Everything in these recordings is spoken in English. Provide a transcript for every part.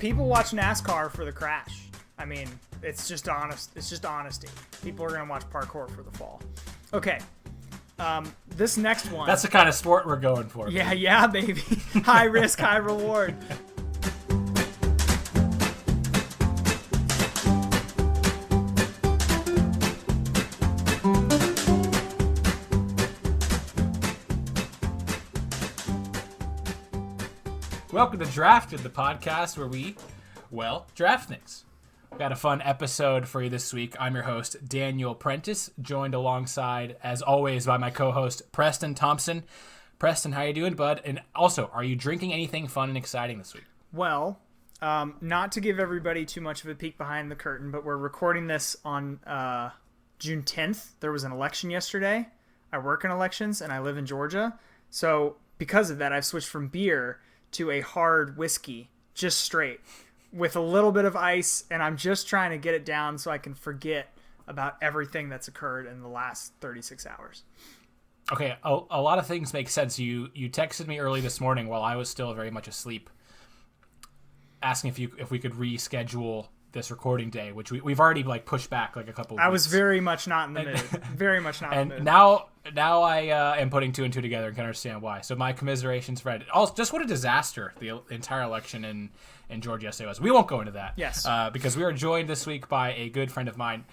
People watch NASCAR for the crash. I mean, it's just honest. It's just honesty. People are going to watch parkour for the fall. Okay. This next one. That's the kind of sport we're going for. Yeah, baby. High risk, high reward. Welcome to Drafted, the podcast where we, draft things. We've got a fun episode for you this week. I'm your host, Daniel Prentice, joined alongside, as always, by my co-host, Preston Thompson. Preston, how you doing, bud? And also, are you drinking anything fun and exciting this week? Well, not to give everybody too much of a peek behind the curtain, but we're recording this on June 10th. There was an election yesterday. I work in elections, and I live in Georgia. So because of that, I've switched from beer to a hard whiskey, just straight, with a little bit of ice, and I'm just trying to get it down so I can forget about everything that's occurred in the last 36 hours. Okay, a lot of things make sense. You texted me early this morning while I was still very much asleep, asking if we could reschedule this recording day, which we've already pushed back a couple of weeks. I was very much not in the mood. Very much not in the mood. And now I am putting two and two together and can understand why. So my commiserations, Fred. Also, just what a disaster the entire election in Georgia yesterday was. We won't go into that. Yes. Because we are joined this week by a good friend of mine.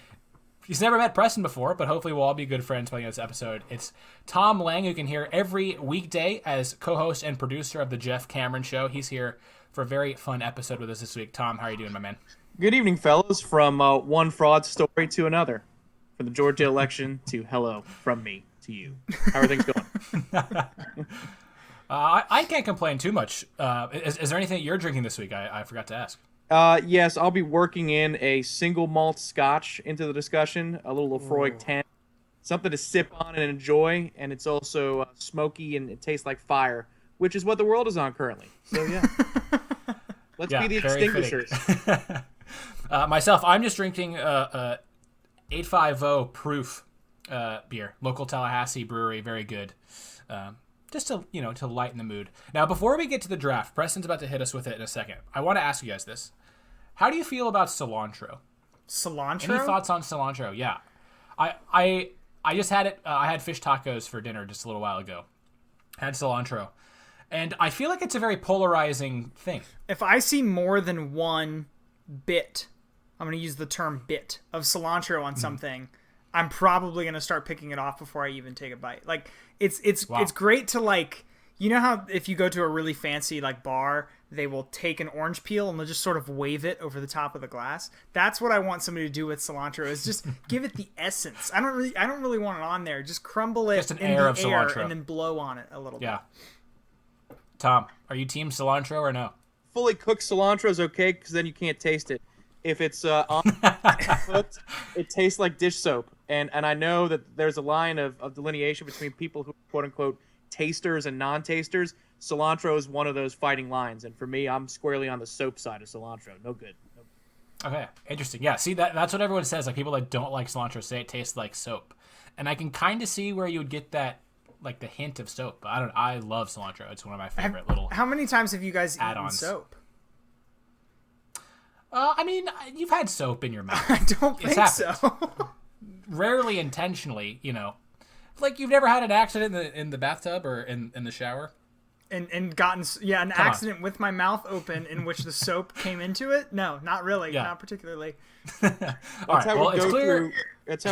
He's never met Preston before, but hopefully we'll all be good friends by the end of this episode. It's Tom Lang, who can hear every weekday as co-host and producer of the Jeff Cameron Show. He's here for a very fun episode with us this week. Tom, how are you doing, my man? Good evening, fellas. From one fraud story to another. From the Georgia election to hello from me to you. How are things going? I can't complain too much. Is there anything you're drinking this week? I forgot to ask. Yes, I'll be working in a single malt scotch into the discussion. A little Lefroy 10. Something to sip on and enjoy. And it's also smoky and it tastes like fire, which is what the world is on currently. So, yeah. Let's be the extinguishers. Myself, I'm just drinking 850 proof beer, local Tallahassee brewery, very good. Just to lighten the mood. Now, before we get to the draft, Preston's about to hit us with it in a second. I want to ask you guys this: how do you feel about cilantro? Cilantro? Any thoughts on cilantro? Yeah, I just had it. I had fish tacos for dinner just a little while ago. Had cilantro, and I feel like it's a very polarizing thing. If I see more than one bit, I'm going to use the term bit, of cilantro on something, I'm probably going to start picking it off before I even take a bite. It's great to you know how if you go to a really fancy bar, they will take an orange peel and they'll just sort of wave it over the top of the glass. That's what I want somebody to do with cilantro, is just give it the essence. I don't really want it on there. Just crumble it in the air and then blow on it a little bit. Yeah. Tom, are you team cilantro or no? Fully cooked cilantro is okay because then you can't taste it. If it's uncooked, it tastes like dish soap. And I know that there's a line of delineation between people who are quote-unquote tasters and non-tasters. Cilantro is one of those fighting lines. And for me, I'm squarely on the soap side of cilantro. No good. Okay, interesting. Yeah, see, that's what everyone says. People that don't like cilantro say it tastes like soap. And I can kind of see where you would get that, the hint of soap. But I love cilantro. It's one of my favorite How many times have you guys add-ons. eaten soap? You've had soap in your mouth. I don't think so. Rarely intentionally, you've never had an accident in the bathtub or in the shower? And gotten an accident with my mouth open in which the soap came into it? No, not really. Yeah. Not particularly. That's how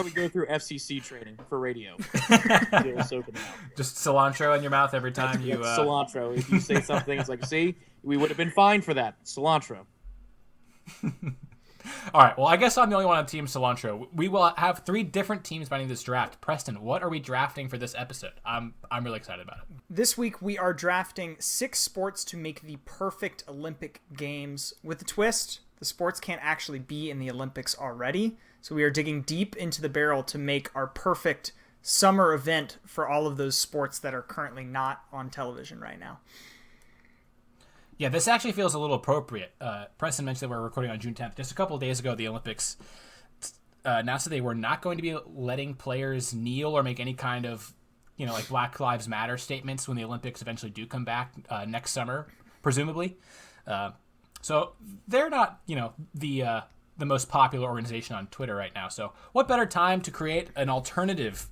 we go through FCC training for radio. Soap in the mouth. Just cilantro in your mouth every time you... cilantro. If you say something, it's see, we would have been fined for that. Cilantro. All right, well, I guess I'm the only one on Team Cilantro. We will have 3 different teams finding this draft. Preston, what are we drafting for this episode? I'm really excited about it. This week we are drafting 6 sports to make the perfect Olympic Games. With the twist, the sports can't actually be in the Olympics already, so we are digging deep into the barrel to make our perfect summer event for all of those sports that are currently not on television right now. Yeah, this actually feels a little appropriate. Preston mentioned that we're recording on June 10th. Just a couple of days ago, the Olympics announced that they were not going to be letting players kneel or make any kind of, Black Lives Matter statements when the Olympics eventually do come back next summer, presumably. So they're not, the most popular organization on Twitter right now. So what better time to create an alternative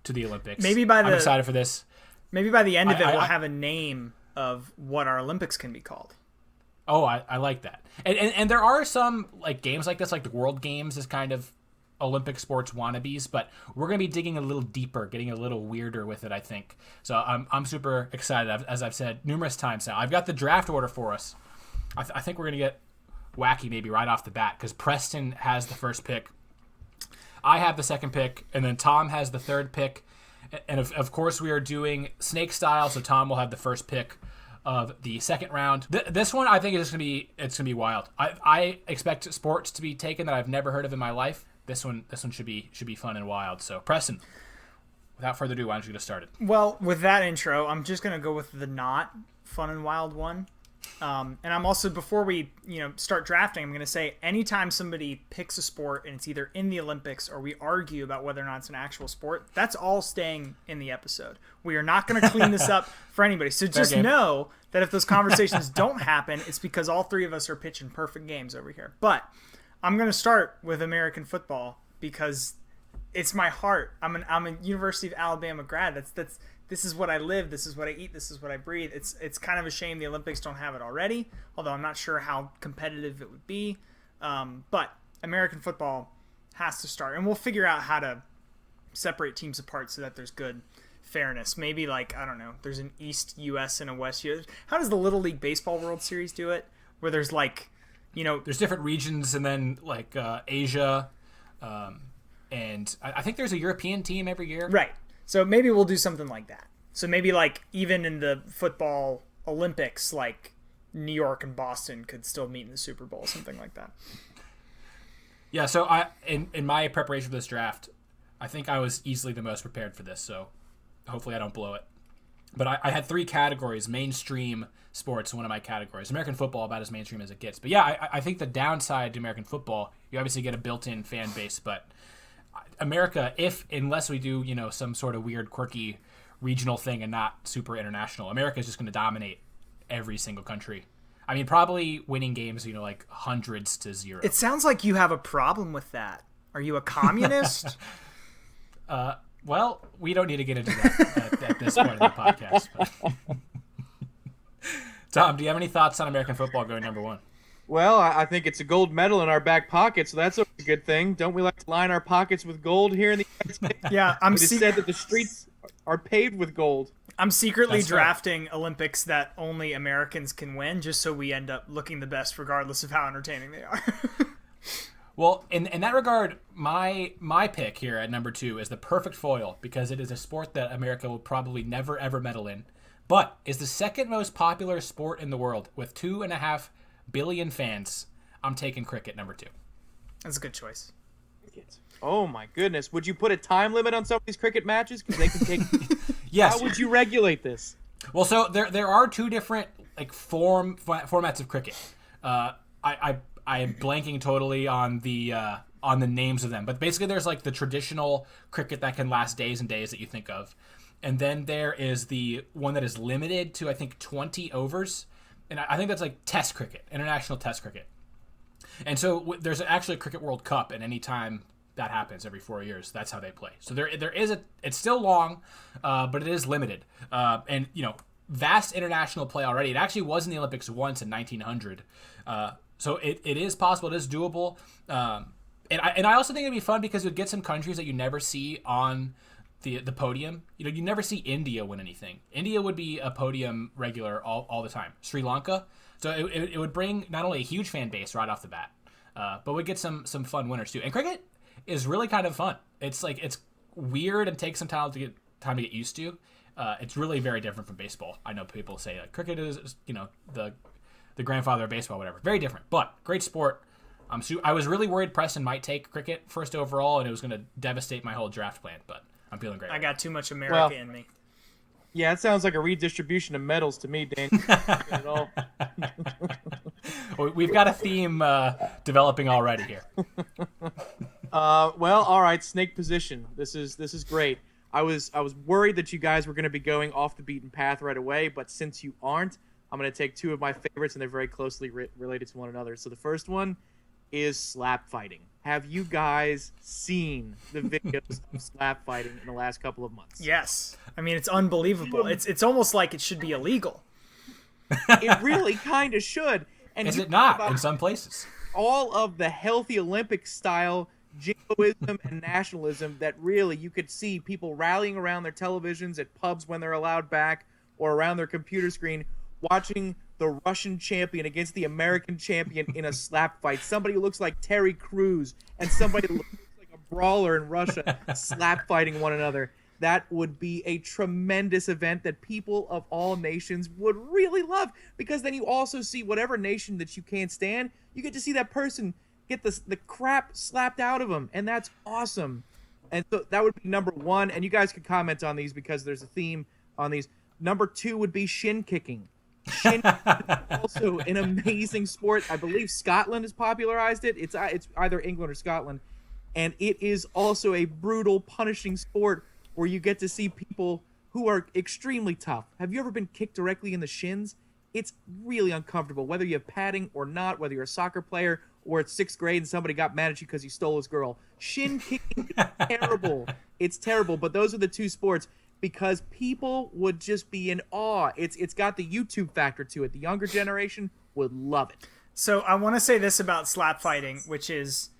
to the Olympics? I'm excited for this. Maybe by the end of it, we'll have a name of what our Olympics can be called. Oh, I like that. And there are some like games like this, like the World Games is kind of Olympic sports wannabes, but we're going to be digging a little deeper, getting a little weirder with it, I think. So I'm super excited, as I've said numerous times now. I've got the draft order for us. I think we're going to get wacky maybe right off the bat because Preston has the first pick. I have the second pick, and then Tom has the third pick. And of course, we are doing snake style, so Tom will have the first pick of the second round. This one, I think, is going to be wild. I expect sports to be taken that I've never heard of in my life. This one should be fun and wild. So, Preston, without further ado, why don't you get us started? Well, with that intro, I'm just going to go with the not fun and wild one. And I'm also, before we start drafting, I'm going to say anytime somebody picks a sport and it's either in the Olympics or we argue about whether or not it's an actual sport, that's all staying in the episode. We are not going to clean this up for anybody. So just know that if those conversations don't happen, it's because all three of us are pitching perfect games over here. But I'm going to start with American football because it's my heart. I'm a University of Alabama grad. This is what I live. This is what I eat. This is what I breathe. It's kind of a shame the Olympics don't have it already, although I'm not sure how competitive it would be. But American football has to start, and we'll figure out how to separate teams apart so that there's good fairness. Maybe I don't know, there's an East U.S. and a West U.S. How does the Little League Baseball World Series do it? Where there's there's different regions, and then Asia, and I think there's a European team every year. Right. So maybe we'll do something like that. So maybe even in the football Olympics, New York and Boston could still meet in the Super Bowl, something like that. Yeah, so in my preparation for this draft, I think I was easily the most prepared for this, so hopefully I don't blow it. But I had three categories. Mainstream sports, one of my categories. American football, about as mainstream as it gets. But yeah, I think the downside to American football, you obviously get a built-in fan base, but America, unless we do, some sort of weird, quirky regional thing and not super international, America is just going to dominate every single country. I mean, probably winning games, hundreds to 0. It sounds like you have a problem with that. Are you a communist? Well, we don't need to get into that at this point in the podcast. But. Tom, do you have any thoughts on American football going number one? Well, I think it's a gold medal in our back pocket, so that's a good thing. Don't we like to line our pockets with gold here in the United States? Yeah, it is said that the streets are paved with gold. I'm secretly drafting Olympics that only Americans can win, just so we end up looking the best, regardless of how entertaining they are. Well, in that regard, my pick here at number 2 is the perfect foil because it is a sport that America will probably never ever medal in, but is the second most popular sport in the world with 2.5 billion fans. I'm taking cricket number 2. That's a good choice. Oh my goodness! Would you put a time limit on some of these cricket matches because they can take? Yes. How would you regulate this? Well, so there are two different formats of cricket. I am blanking totally on the names of them, but basically there's the traditional cricket that can last days and days that you think of, and then there is the one that is limited to I think 20 overs. And I think that's Test cricket, international Test cricket. And so there's actually a Cricket World Cup, and any time that happens every 4 years, that's how they play. So there is it's still long, but it is limited. And vast international play already. It actually was in the Olympics once in 1900. So it is possible. It is doable. And I also think it'd be fun because it would get some countries that you never see on the podium. You never see India win anything. India would be a podium regular all the time. Sri Lanka. So it would bring not only a huge fan base right off the bat, but we'd get some fun winners too. And cricket is really kind of fun. It's weird and takes some time to get used to. It's really very different from baseball. I know people say cricket is the grandfather of baseball, whatever. Very different, but great sport. I was really worried Preston might take cricket first overall, and it was going to devastate my whole draft plan, but I'm feeling great. I got too much America in me. Yeah, it sounds like a redistribution of medals to me, Dan. Well, we've got a theme developing already here. Well, all right, snake position. This is great. I was worried that you guys were going to be going off the beaten path right away, but since you aren't, I'm going to take two of my favorites, and they're very closely related to one another. So the first one is slap fighting. Have you guys seen the videos of slap fighting in the last couple of months? Yes. I mean, it's unbelievable. It's almost like it should be illegal. It really kind of should. And is it not in some places? All of the healthy Olympic style jingoism and nationalism that really you could see people rallying around their televisions at pubs when they're allowed back or around their computer screen watching the Russian champion against the American champion in a slap fight. Somebody who looks like Terry Crews and somebody who looks like a brawler in Russia slap fighting one another. That would be a tremendous event that people of all nations would really love, because then you also see whatever nation that you can't stand, you get to see that person get the crap slapped out of them, and that's awesome. And so that would be number one, and you guys could comment on these because there's a theme on these. Number two would be shin kicking. Shin kicking is also an amazing sport. I believe Scotland has popularized it. It's either England or Scotland, and it is also a brutal, punishing sport where you get to see people who are extremely tough. Have you ever been kicked directly in the shins? It's really uncomfortable, whether you have padding or not, whether you're a soccer player or it's 6th grade and somebody got mad at you because you stole his girl. Shin kicking is terrible. It's terrible, but those are the two sports because people would just be in awe. It's got the YouTube factor to it. The younger generation would love it. So I want to say this about slap fighting, which is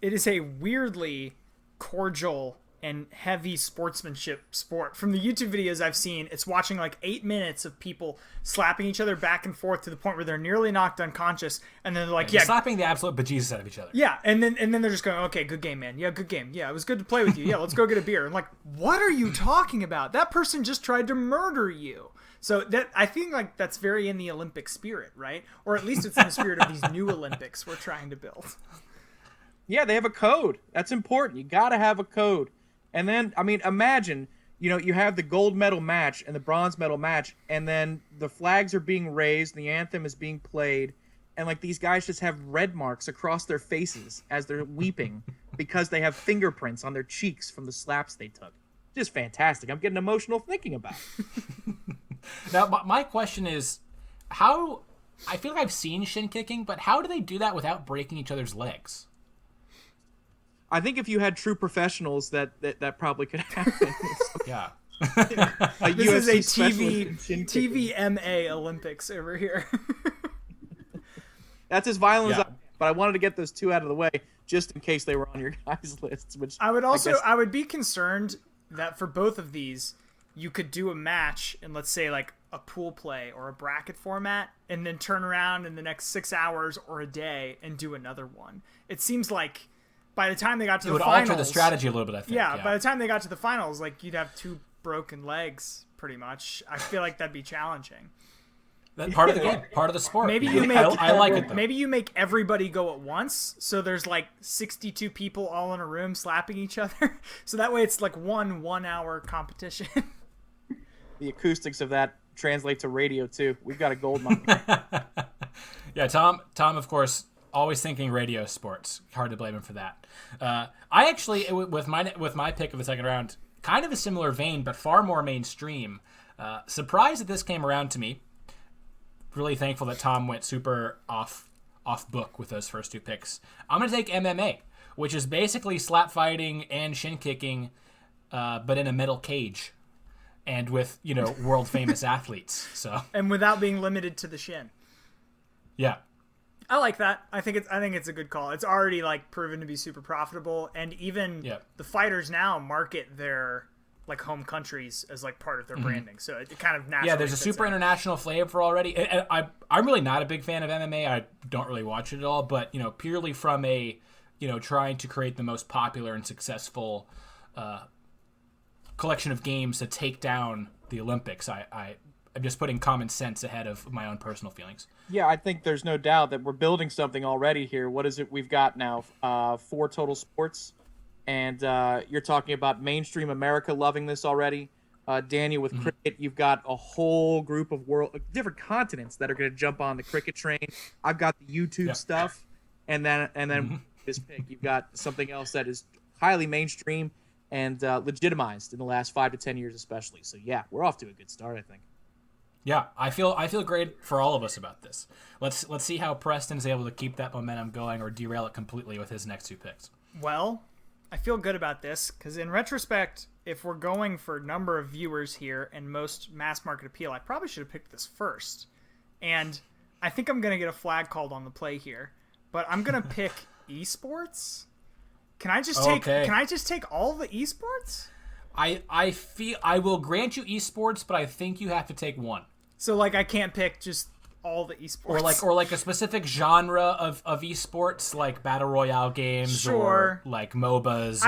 it is a weirdly cordial and heavy sportsmanship sport. From the YouTube videos I've seen, it's watching like 8 minutes of people slapping each other back and forth to the point where they're nearly knocked unconscious, and then they're like, yeah, slapping the absolute bejesus out of each other. Yeah, and then they're just going, okay, good game, man. Yeah, good game. Yeah, it was good to play with you. Yeah, let's go get a beer. And like, what are you talking about? That person just tried to murder you. So that I think like that's very in the Olympic spirit, right? Or at least it's in the spirit of these new Olympics we're trying to build. Yeah, they have a code. That's important. You got to have a code. And then, I mean, imagine, you have the gold medal match and the bronze medal match, and then the flags are being raised, the anthem is being played, and like these guys just have red marks across their faces as they're weeping because they have fingerprints on their cheeks from the slaps they took. Just fantastic. I'm getting emotional thinking about it. Now, my question is, how, I feel like I've seen shin kicking, but how do they do that without breaking each other's legs? I think if you had true professionals, that probably could happen. Yeah. This is a TVMA Olympics over here. That's as violent as but I wanted to get those two out of the way just in case they were on your guys' lists. Which I would be concerned that for both of these, you could do a match in, let's say, like a pool play or a bracket format, and then turn around in the next 6 hours or a day and do another one. It seems like by the time they got to the finals, it would alter the strategy a little bit, I think. Yeah, by the time they got to the finals, like you'd have 2 broken legs, pretty much. I feel like that'd be challenging. That's part of the game, part of the sport. Maybe you make I like it though. Maybe you make everybody go at once, so there's like 62 people all in a room slapping each other. So that way it's like 1 hour competition. The acoustics of that translate to radio too. We've got a gold mine. Yeah, Tom, of course, always thinking radio sports. Hard to blame him for that. I actually, with my pick of the second round, kind of a similar vein, but far more mainstream. Surprised that this came around to me. Really thankful that Tom went super off book with those first 2 picks. I'm going to take MMA, which is basically slap fighting and shin kicking, but in a metal cage, and with world famous athletes. So and without being limited to the shin. Yeah. I like that. I think it's a good call. It's already like proven to be super profitable, and even the fighters now market their like home countries as like part of their branding. So it kind of naturally. Yeah, there's a super international flavor already. And I'm really not a big fan of MMA. I don't really watch it at all. But purely from a trying to create the most popular and successful collection of games to take down the Olympics, I'm just putting common sense ahead of my own personal feelings. Yeah, I think there's no doubt that we're building something already here. What is it we've got now? 4 total sports. And you're talking about mainstream America loving this already. Daniel, with cricket, you've got a whole group of different continents that are going to jump on the cricket train. I've got the YouTube stuff. And then this pick, you've got something else that is highly mainstream and legitimized in the last 5 to 10 years especially. So, yeah, we're off to a good start, I think. Yeah, I feel great for all of us about this. Let's see how Preston is able to keep that momentum going or derail it completely with his next 2 picks. Well, I feel good about this because in retrospect, if we're going for number of viewers here and most mass market appeal, I probably should have picked this first. And I think I'm going to get a flag called on the play here, but I'm going to pick esports. Can I just take all the esports? I feel I will grant you esports, but I think you have to take one. So like I can't pick just all the esports, or like a specific genre of esports, like battle royale games, sure, or like MOBAs.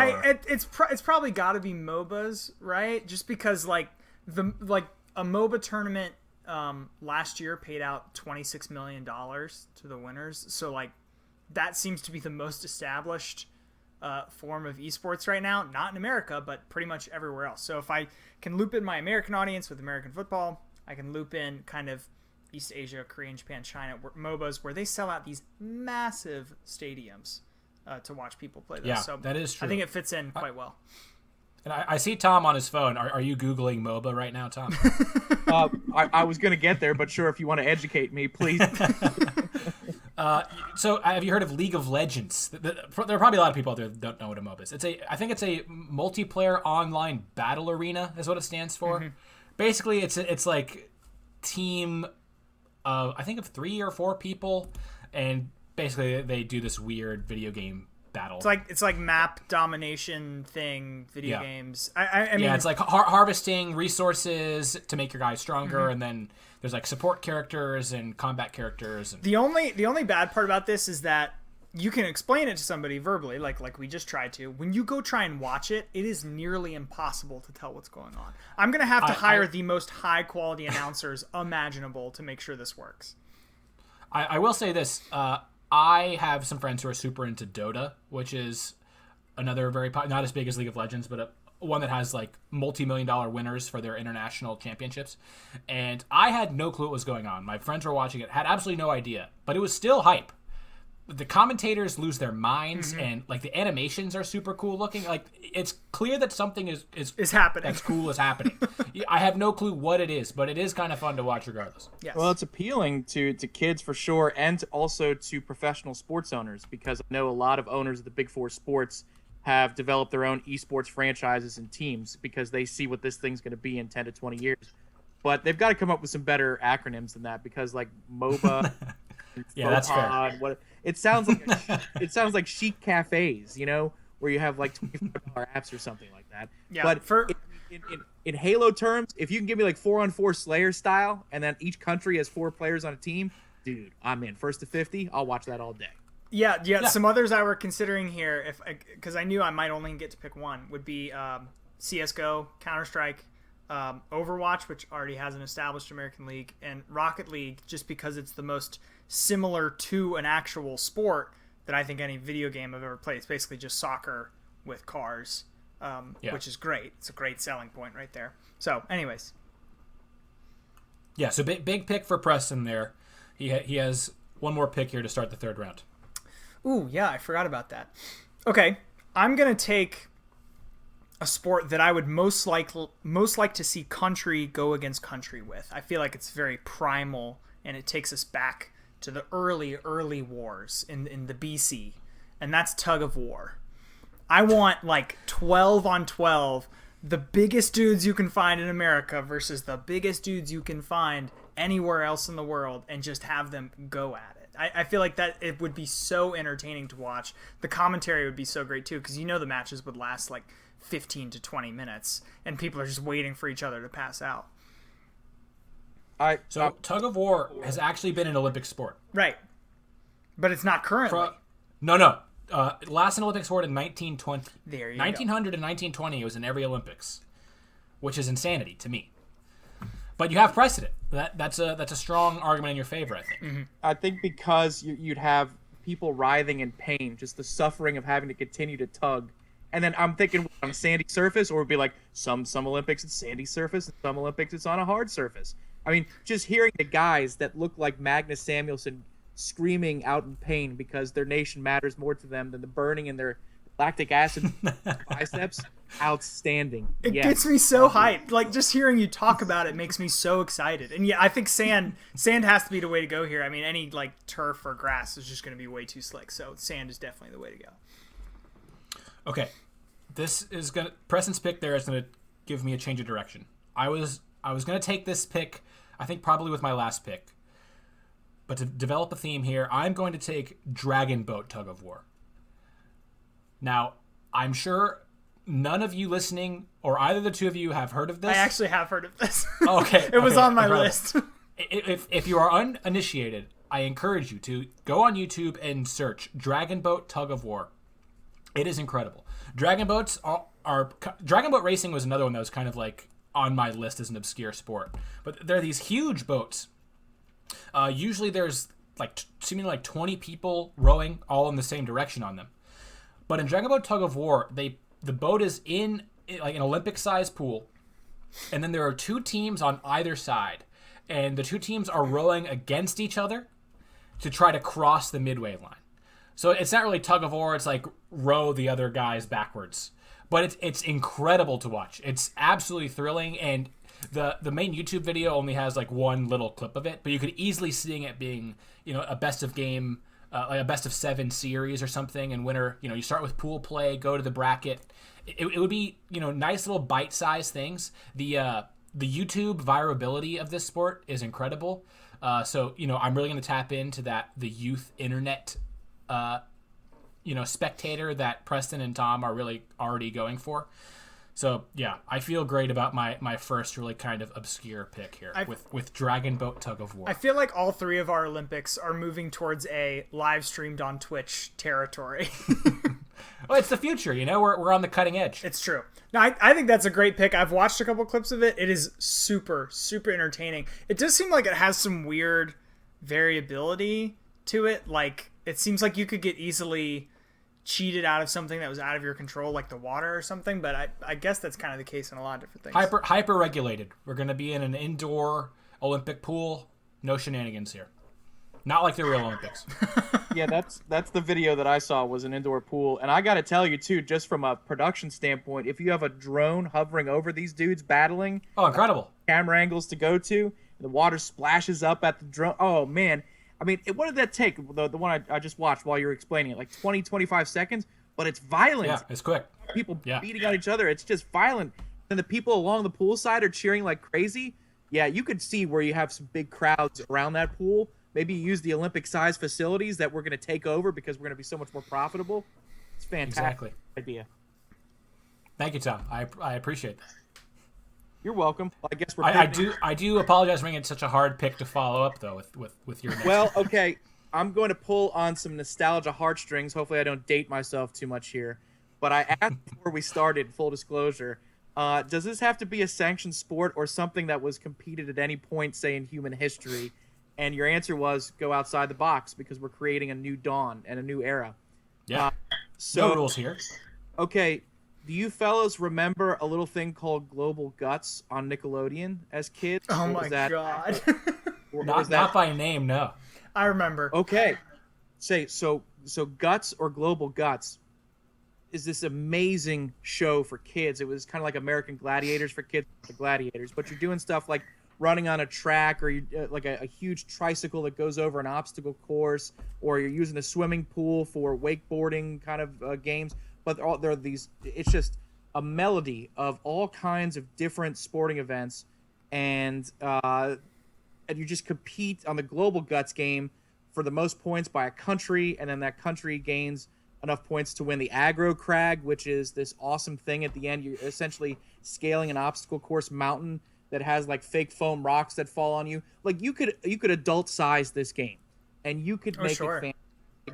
It's probably got to be MOBAs, right? Just because like a MOBA tournament last year paid out $26 million to the winners, so like that seems to be the most established form of esports right now, not in America, but pretty much everywhere else. So if I can loop in my American audience with American football, I can loop in kind of East Asia, Korea, Japan, China, MOBAs, where they sell out these massive stadiums to watch people play this. Yeah, so that is true. I think it fits in quite well. And I see Tom on his phone. Are you Googling MOBA right now, Tom? I was going to get there, but sure, if you want to educate me, please. So have you heard of League of Legends? There are probably a lot of people out there that don't know what a MOBA is. I think it's a multiplayer online battle arena is what it stands for. Mm-hmm. Basically, it's like team of, I think, of 3 or 4 people, and basically they do this weird video game battle. It's like map domination thing, video games. I mean, it's like harvesting resources to make your guys stronger, mm-hmm. and then there's like support characters and combat characters. And... The only bad part about this is that you can explain it to somebody verbally, like we just tried to. When you go try and watch it, it is nearly impossible to tell what's going on. I'm going to have to hire the most high-quality announcers imaginable to make sure this works. I will say this. I have some friends who are super into Dota, which is another not as big as League of Legends, but one that has like multi-million-dollar winners for their international championships. And I had no clue what was going on. My friends were watching it, had absolutely no idea, but it was still hype. The commentators lose their minds, mm-hmm. and like the animations are super cool looking. Like it's clear that something is happening. That's cool is happening. I have no clue what it is, but it is kind of fun to watch regardless. Yes. Well, it's appealing to kids for sure, and also to professional sports owners, because I know a lot of owners of the Big Four sports have developed their own esports franchises and teams because they see what this thing's going to be in 10 to 20 years. But they've got to come up with some better acronyms than that, because like MOBA. Yeah, that's fair. It sounds like chic cafes, you know, where you have like $25 apps or something like that. Yeah, but in Halo terms, if you can give me like 4-on-4 Slayer style, and then each country has 4 players on a team, dude, I'm in. 1st to 50, I'll watch that all day. Yeah. Some others I were considering here, because I knew I might only get to pick one, would be CS:GO, Counter-Strike, Overwatch, which already has an established American league, and Rocket League, just because it's the most similar to an actual sport that I think any video game I've ever played. It's basically just soccer with cars, which is great. It's a great selling point right there. So, anyways. Yeah, so big pick for Preston there. He has one more pick here to start the 3rd round. Ooh, yeah, I forgot about that. Okay, I'm going to take a sport that I would most like to see country go against country with. I feel like it's very primal, and it takes us back to the early wars in the BC, and that's tug of war. I want like 12 on 12, the biggest dudes you can find in America versus the biggest dudes you can find anywhere else in the world, and just have them go at it. I feel like that it would be so entertaining to watch. The commentary would be so great too, because the matches would last like 15 to 20 minutes, and people are just waiting for each other to pass out. So tug of war has actually been an Olympic sport. Right. But it's not currently. No. Last an Olympic sport in 1920. There you 1900 go. and 1920 it was in every Olympics, which is insanity to me. But you have precedent. That's a strong argument in your favor, I think. Mm-hmm. I think because you'd have people writhing in pain, just the suffering of having to continue to tug. And then I'm thinking on a sandy surface, or it would be like some Olympics it's sandy surface, and some Olympics it's on a hard surface. I mean, just hearing the guys that look like Magnus Samuelsson screaming out in pain because their nation matters more to them than the burning in their lactic acid biceps, outstanding. It gets me so hyped. Like, just hearing you talk about it makes me so excited. And yeah, I think sand has to be the way to go here. I mean, any like turf or grass is just going to be way too slick. So sand is definitely the way to go. Okay, this is Preston's pick there is gonna give me a change of direction. I was gonna take this pick, I think probably with my last pick, but to develop a theme here, I'm going to take Dragon Boat Tug of War. Now, I'm sure none of you listening, or either the two of you, have heard of this. I actually have heard of this. Okay, it was on my list. If you are uninitiated, I encourage you to go on YouTube and search Dragon Boat Tug of War. It is incredible. Dragon boats are Dragon boat racing was another one that was kind of like on my list as an obscure sport. But there are these huge boats. Usually there's like seemingly like 20 people rowing all in the same direction on them. But in Dragon Boat Tug of War, the boat is in like an Olympic-sized pool, and then there are two teams on either side, and the two teams are rowing against each other to try to cross the midway line. So it's not really tug of war, it's like row the other guys backwards. But it's incredible to watch. It's absolutely thrilling, and the main YouTube video only has like one little clip of it, but you could easily see it being, a best of game, like a best of 7 series or something, and winner, you start with pool play, go to the bracket. It would be, nice little bite-sized things. The YouTube virability of this sport is incredible. So, I'm really going to tap into the youth internet spectator that Preston and Tom are really already going for. So yeah, I feel great about my first really kind of obscure pick here with Dragon Boat Tug of War. I feel like all 3 of our Olympics are moving towards a live streamed on Twitch territory. Well, it's the future, we're on the cutting edge. It's true. Now, I think that's a great pick. I've watched a couple clips of it. It is super, super entertaining. It does seem like it has some weird variability to it. Like, it seems like you could get easily cheated out of something that was out of your control, like the water or something, but I guess that's kind of the case in a lot of different things. Hyper regulated. We're going to be in an indoor Olympic pool. No shenanigans here. Not like the real Olympics. Yeah, that's the video that I saw, was an indoor pool. And I got to tell you, too, just from a production standpoint, if you have a drone hovering over these dudes battling... Oh, incredible. Camera angles to go to, the water splashes up at the drone. Oh, man. I mean, what did that take, the one I just watched while you were explaining it? Like 20, 25 seconds? But it's violent. Yeah, it's quick. People beating on each other. It's just violent. And the people along the pool side are cheering like crazy. Yeah, you could see where you have some big crowds around that pool. Maybe you use the Olympic-sized facilities that we're going to take over because we're going to be so much more profitable. It's fantastic. Exactly. Idea. Thank you, Tom. I appreciate that. You're welcome. Well, I guess we're. I do apologize for making it such a hard pick to follow up though with your next. Well, okay. I'm going to pull on some nostalgia heartstrings. Hopefully, I don't date myself too much here. But I asked before we started, full disclosure, does this have to be a sanctioned sport or something that was competed at any point, say, in human history? And your answer was go outside the box because we're creating a new dawn and a new era. Yeah. So, no rules here. Okay. Do you fellows remember a little thing called Global Guts on Nickelodeon as kids? Oh my god. Not by name, no. I remember. Okay. So Guts or Global Guts is this amazing show for kids. It was kind of like American Gladiators for kids, the Gladiators, but you're doing stuff like running on a track, or you like a huge tricycle that goes over an obstacle course, or you're using a swimming pool for wakeboarding kind of games. But there are these. It's just a melody of all kinds of different sporting events, and you just compete on the Global Guts game for the most points by a country, and then that country gains enough points to win the aggro crag, which is this awesome thing at the end. You're essentially scaling an obstacle course mountain that has like fake foam rocks that fall on you. Like you could adult size this game, and you could make it fantastic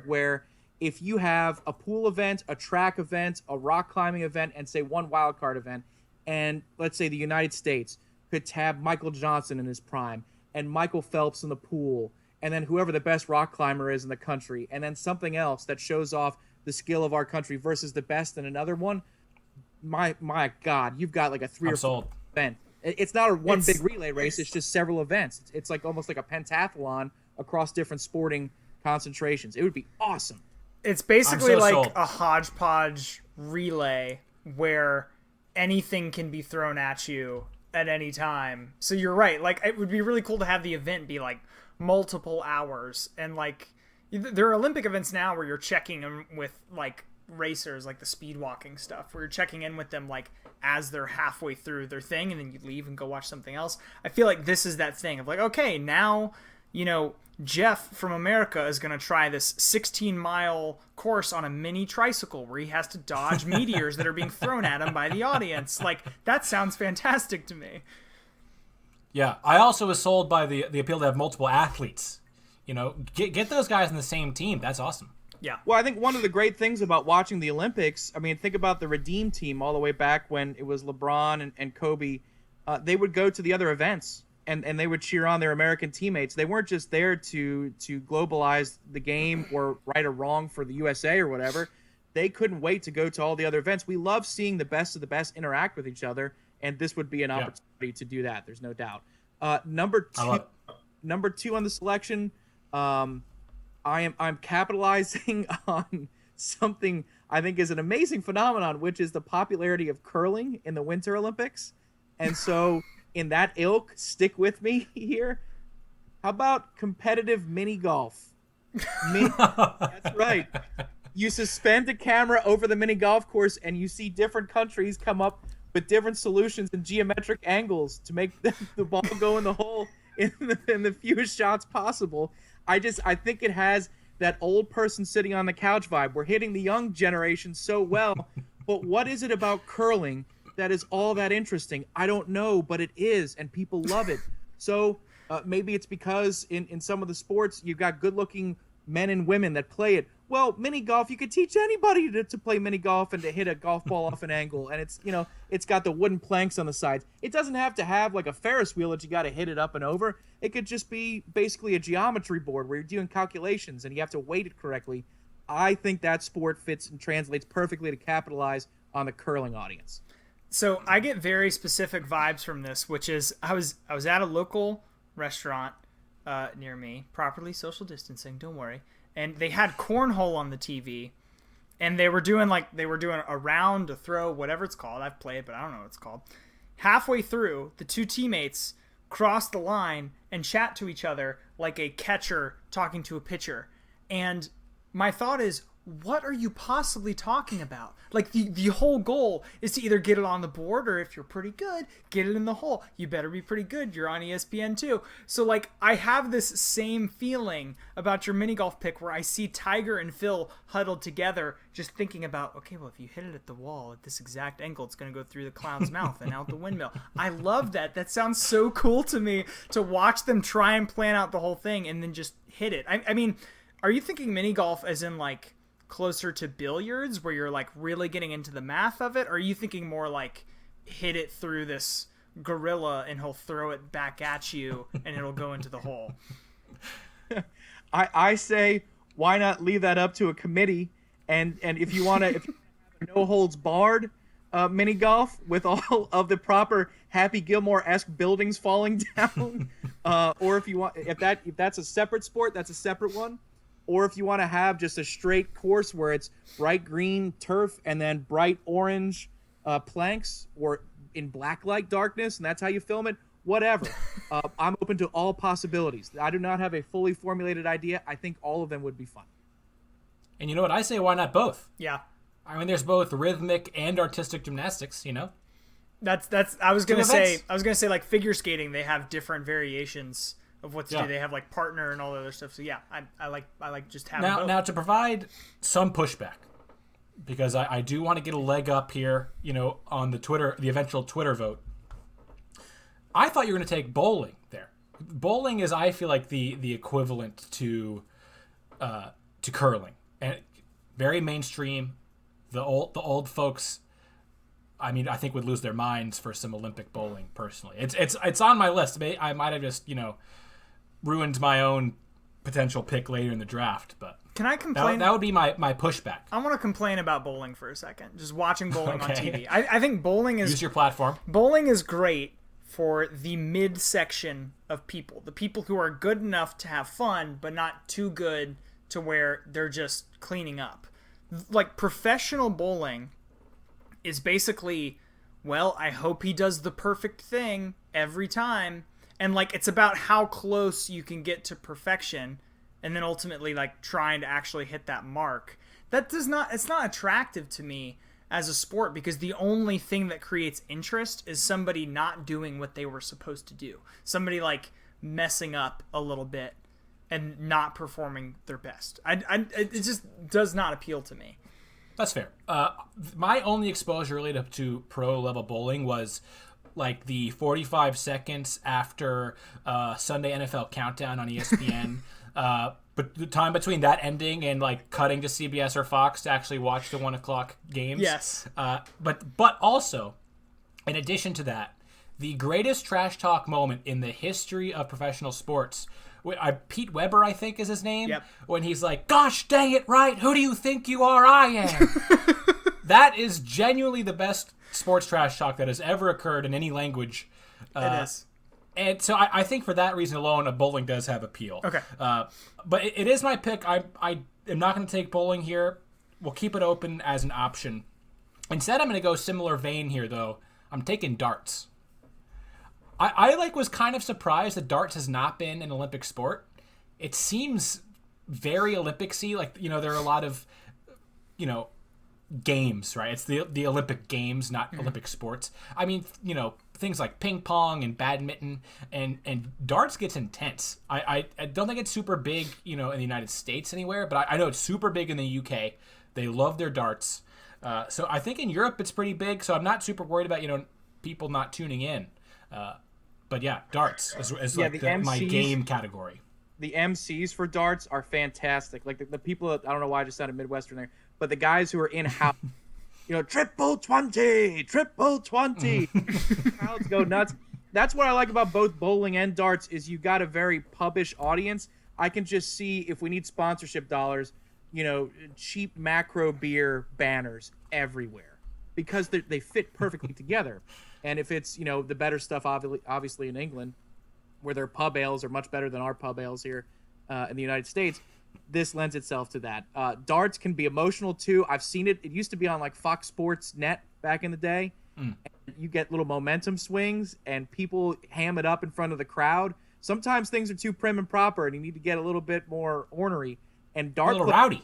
where if you have a pool event, a track event, a rock climbing event, and say one wild card event, and let's say the United States could tab Michael Johnson in his prime and Michael Phelps in the pool, and then whoever the best rock climber is in the country, and then something else that shows off the skill of our country versus the best in another one. My God, you've got like a 3 or 4 event. It's not one big relay race. It's just several events. It's like almost like a pentathlon across different sporting concentrations. It would be awesome. It's basically so like sold. a hodgepodge relay where anything can be thrown at you at any time. So you're right. Like, it would be really cool to have the event be like multiple hours, and like there are Olympic events now where you're checking in with like racers, like the speed walking stuff, where you're checking in with them like as they're halfway through their thing, and then you leave and go watch something else. I feel like this is that thing of like, okay, now, you know, Jeff from America is going to try this 16-mile course on a mini tricycle where he has to dodge meteors that are being thrown at him by the audience. Like, that sounds fantastic to me. Yeah, I also was sold by the appeal to have multiple athletes. You know, get those guys in the same team. That's awesome. Yeah. Well, I think one of the great things about watching the Olympics, I mean, think about the Redeem team all the way back when it was LeBron and Kobe. They would go to the other events and they would cheer on their American teammates. They weren't just there to globalize the game or right or wrong for the USA or whatever. They couldn't wait to go to all the other events. We love seeing the best of the best interact with each other, and this would be an opportunity to do that. There's no doubt. Number two on the selection, I'm capitalizing on something I think is an amazing phenomenon, which is the popularity of curling in the Winter Olympics. And so in that ilk, stick with me here. How about competitive mini golf? That's right. You suspend a camera over the mini golf course and you see different countries come up with different solutions and geometric angles to make the ball go in the hole in the fewest shots possible. I think it has that old person sitting on the couch vibe. We're hitting the young generation so well, but what is it about curling that is all that interesting? I don't know, but it is, and people love it. So maybe it's because in some of the sports, you've got good-looking men and women that play it. Well, mini golf, you could teach anybody to play mini golf and to hit a golf ball off an angle. And it's, you know, it's got the wooden planks on the sides. It doesn't have to have like a Ferris wheel that you got to hit it up and over. It could just be basically a geometry board where you're doing calculations and you have to weight it correctly. I think that sport fits and translates perfectly to capitalize on the curling audience. So I get very specific vibes from this, which is I was at a local restaurant near me, properly social distancing, don't worry. And they had cornhole on the TV, and they were doing a round, a throw, whatever it's called. I've played, but I don't know what it's called. Halfway through, the two teammates cross the line and chat to each other like a catcher talking to a pitcher. And my thought is, what are you possibly talking about? Like, the whole goal is to either get it on the board, or if you're pretty good, get it in the hole. You better be pretty good. You're on ESPN too. So, like, I have this same feeling about your mini golf pick where I see Tiger and Phil huddled together just thinking about, okay, well, if you hit it at the wall at this exact angle, it's going to go through the clown's mouth and out the windmill. I love that. That sounds so cool to me, to watch them try and plan out the whole thing and then just hit it. I mean, are you thinking mini golf as in, like, closer to billiards where you're like really getting into the math of it, or are you thinking more like hit it through this gorilla and he'll throw it back at you and it'll go into the hole? I say, why not leave that up to a committee, and if you want to, if you have no holds barred mini golf with all of the proper Happy Gilmore-esque buildings falling down, or if you want, if that's a separate sport, that's a separate one. Or if you want to have just a straight course where it's bright green turf and then bright orange planks, or in black light darkness, and that's how you film it, whatever. I'm open to all possibilities. I do not have a fully formulated idea. I think all of them would be fun. And you know what? I say, why not both? Yeah. I mean, there's both rhythmic and artistic gymnastics, you know? That's I was going to say like figure skating, they have different variations of what to do. They have like partner and all the other stuff. So yeah, I like just having both. Now to provide some pushback, because I do want to get a leg up here, you know, on the eventual Twitter vote. I thought you were going to take bowling there. Bowling is, I feel like, the equivalent to curling, and very mainstream. The old folks, I mean, I think would lose their minds for some Olympic bowling. Personally, it's on my list. I might have just, you know, ruined my own potential pick later in the draft, but can I complain? That would be my pushback. I want to complain about bowling for a second. Just watching bowling on TV. I think bowling is... Use your platform. Bowling is great for the midsection of people. The people who are good enough to have fun, but not too good to where they're just cleaning up. Like, professional bowling is basically, well, I hope he does the perfect thing every time. And, like, it's about how close you can get to perfection and then ultimately, like, trying to actually hit that mark. It's not attractive to me as a sport, because the only thing that creates interest is somebody not doing what they were supposed to do. Somebody, like, messing up a little bit and not performing their best. It just does not appeal to me. That's fair. My only exposure related to pro level bowling was like the 45 seconds after Sunday NFL Countdown on ESPN. But the time between that ending and like cutting to CBS or Fox to actually watch the 1 o'clock games. Yes. But also, in addition to that, the greatest trash talk moment in the history of professional sports. Pete Weber, I think, is his name. Yep. When he's like, "Gosh dang it, right? Who do you think you are? I am." That is genuinely the best sports trash talk that has ever occurred in any language. It is. And so I think for that reason alone, bowling does have appeal. Okay. But it is my pick. I am not going to take bowling here. We'll keep it open as an option. Instead, I'm going to go similar vein here, though. I'm taking darts. I was kind of surprised that darts has not been an Olympic sport. It seems very Olympic-y. Like, there are a lot of, games, right? It's the Olympic Games, not Olympic sports. I mean, things like ping pong and badminton and darts gets intense. I don't think it's super big, in the United States anywhere, but I know it's super big in the UK. They love their darts. So I think in Europe it's pretty big, so I'm not super worried about, people not tuning in. But yeah, darts is like my game category. The MCs for darts are fantastic. Like the people, I don't know why I just sounded Midwestern there, but the guys who are in house, triple 20. Crowds go nuts. That's what I like about both bowling and darts is you got a very pubbish audience. I can just see if we need sponsorship dollars, cheap macro beer banners everywhere because they fit perfectly together. And if it's, the better stuff, obviously in England, where their pub ales are much better than our pub ales here in the United States, this lends itself to that. Darts can be emotional, too. I've seen it. It used to be on, like, Fox Sports Net back in the day. And you get little momentum swings, and people ham it up in front of the crowd. Sometimes things are too prim and proper, and you need to get a little bit more ornery. And a little rowdy.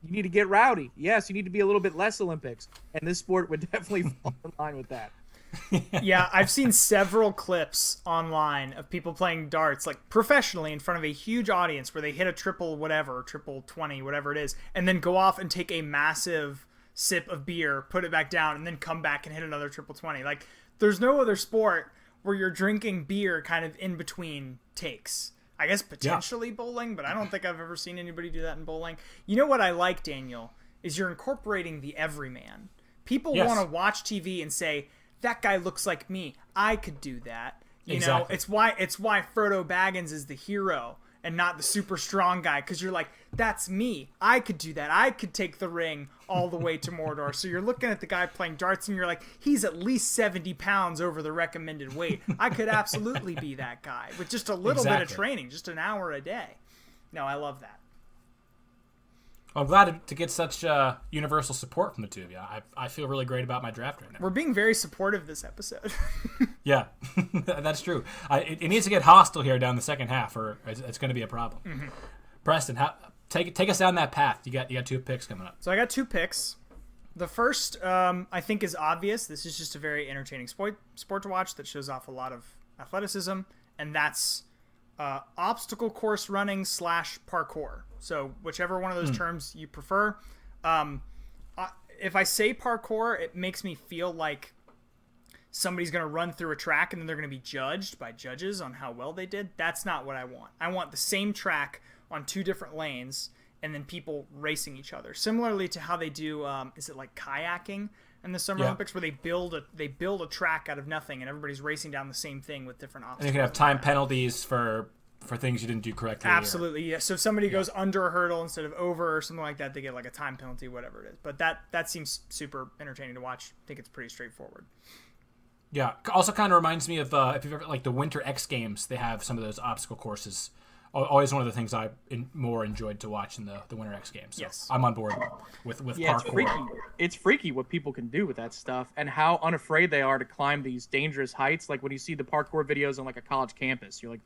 You need to get rowdy. Yes, you need to be a little bit less Olympics. And this sport would definitely fall in line with that. Yeah, I've seen several clips online of people playing darts, like professionally in front of a huge audience where they hit a triple 20, whatever it is, and then go off and take a massive sip of beer, put it back down, and then come back and hit another triple 20. Like, there's no other sport where you're drinking beer kind of in between takes. I guess potentially bowling, but I don't think I've ever seen anybody do that in bowling. You know what I like, Daniel, is you're incorporating the everyman. People want to watch TV and say, that guy looks like me. I could do that. Exactly. It's why Frodo Baggins is the hero and not the super strong guy, because you're like, that's me. I could do that. I could take the ring all the way to Mordor. So you're looking at the guy playing darts and you're like, he's at least 70 pounds over the recommended weight. I could absolutely be that guy with just a little bit of training, just an hour a day. No, I love that. I'm glad to get such universal support from the two of you. I feel really great about my draft right now. We're being very supportive this episode. Yeah, that's true. It needs to get hostile here down the second half, or it's going to be a problem. Mm-hmm. Preston, take us down that path. You got 2 picks coming up. So I got 2 picks. The first, I think, is obvious. This is just a very entertaining sport to watch that shows off a lot of athleticism, and that's obstacle course running / parkour. So whichever one of those terms you prefer. If I say parkour, it makes me feel like somebody's going to run through a track and then they're going to be judged by judges on how well they did. That's not what I want. I want the same track on 2 different lanes and then people racing each other. Similarly to how they do, is it like kayaking in the Summer Olympics, where they build a track out of nothing and everybody's racing down the same thing with different obstacles. And you can have time penalties for things you didn't do correctly. Absolutely, yeah. So if somebody goes under a hurdle instead of over or something like that, they get like a time penalty, whatever it is. But that seems super entertaining to watch. I think it's pretty straightforward. Yeah. Also kind of reminds me of if you've ever, like the Winter X Games, they have some of those obstacle courses always one of the things I more enjoyed to watch in the Winter X Games. So Yes. I'm on board with Yeah, parkour. it's freaky what people can do with that stuff and how unafraid they are to climb these dangerous heights. Like when you see the parkour videos on like a college campus, you're like,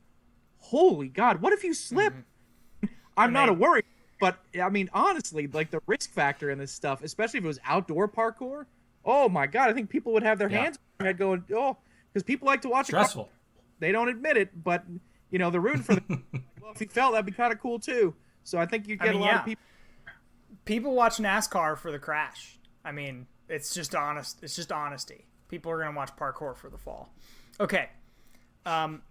holy God, what if you slip? I'm not a worry, but I mean, honestly, like the risk factor in this stuff, especially if it was outdoor parkour, oh my God, I think people would have their hands on their head going, oh, because people like to watch Stressful. it. They don't admit it, but you know, they're rooting for them. Well, if he fell, that'd be kind of cool too. So I think you get a lot of people. People watch NASCAR for the crash. I mean, it's just honest. It's just honesty. People are gonna watch parkour for the fall. Okay.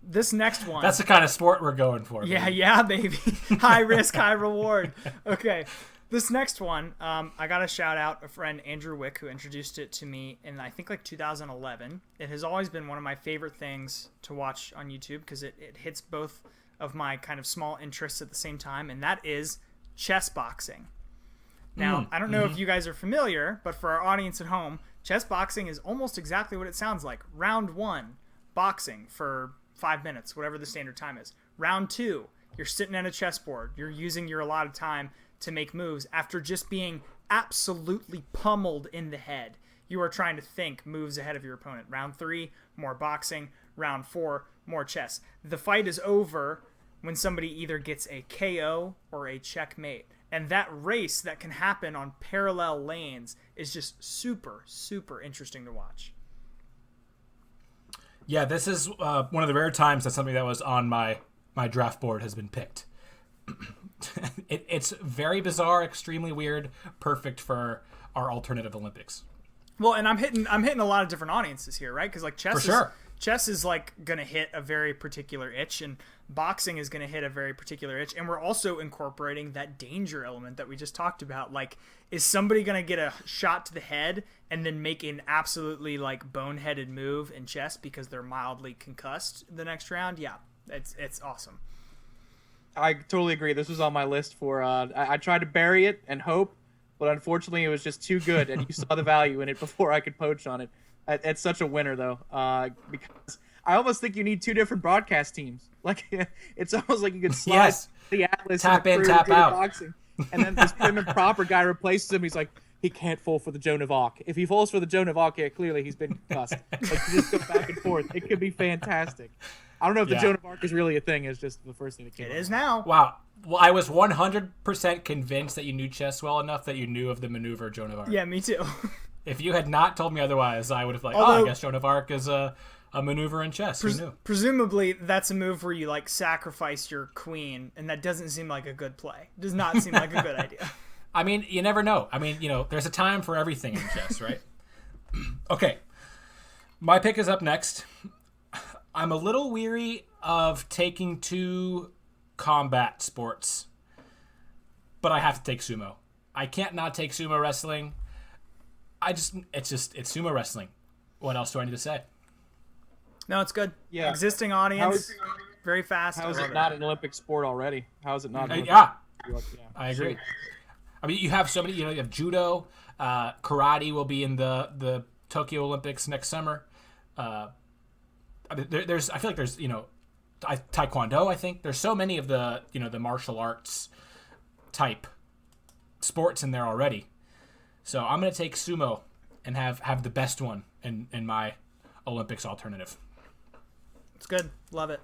This next one. That's the kind of sport we're going for. Yeah, baby. High risk, high reward. Okay. This next one, I got to shout out a friend, Andrew Wick, who introduced it to me in, I think, like 2011. It has always been one of my favorite things to watch on YouTube because it hits both of my kind of small interests at the same time, and that is chess boxing. Now, I don't know if you guys are familiar, but for our audience at home, chess boxing is almost exactly what it sounds like. Round 1, boxing for 5 minutes, whatever the standard time is. Round 2, you're sitting at a chessboard. You're using your allotted time to make moves after just being absolutely pummeled in the head. You are trying to think moves ahead of your opponent. Round 3, more boxing. Round 4, more chess. The fight is over when somebody either gets a KO or a checkmate. And that race that can happen on parallel lanes is just super, super interesting to watch. Yeah, this is one of the rare times that something that was on my draft board has been picked. It's very bizarre, extremely weird, perfect for our alternative Olympics. Well, and I'm hitting a lot of different audiences here, right? Because like chess is like gonna hit a very particular itch, and boxing is gonna hit a very particular itch, and we're also incorporating that danger element that we just talked about. Like, is somebody gonna get a shot to the head and then make an absolutely like boneheaded move in chess because they're mildly concussed the next round? Yeah, it's awesome. I totally agree. This was on my list for. I tried to bury it and hope, but unfortunately, it was just too good, and you saw the value in it before I could poach on it. It's such a winner, though, because I almost think you need 2 different broadcast teams. Like, it's almost like you could slide the Atlas, tap in, tap out, boxing, and then this prim and proper guy replaces him. He's like, he can't fall for the Joan of Arc. If he falls for the Joan of Arc, yeah, clearly he's been concussed. Like, you just go back and forth. It could be fantastic. I don't know if the Joan of Arc is really a thing. It's just the first thing that came up. It is now. Wow. Well, I was 100% convinced that you knew chess well enough that you knew of the maneuver Joan of Arc. Yeah, me too. If you had not told me otherwise, I would have I guess Joan of Arc is a maneuver in chess. Who knew? Presumably, that's a move where you like sacrifice your queen, and that doesn't seem like a good play. Does not seem like a good idea. I mean, you never know. I mean, there's a time for everything in chess, right? Okay. My pick is up next. I'm a little weary of taking 2 combat sports, but I have to take sumo. I can't not take sumo wrestling. It's sumo wrestling. What else do I need to say? No, it's good. Yeah. Existing audience, very fast. How is it not an Olympic sport already? How is it not? I agree. I mean, you have so many. You have judo, karate will be in the Tokyo Olympics next summer. I feel like there's taekwondo. I think there's so many of the the martial arts type sports in there already. So I'm gonna take sumo and have the best one in my Olympics alternative. It's good. Love it.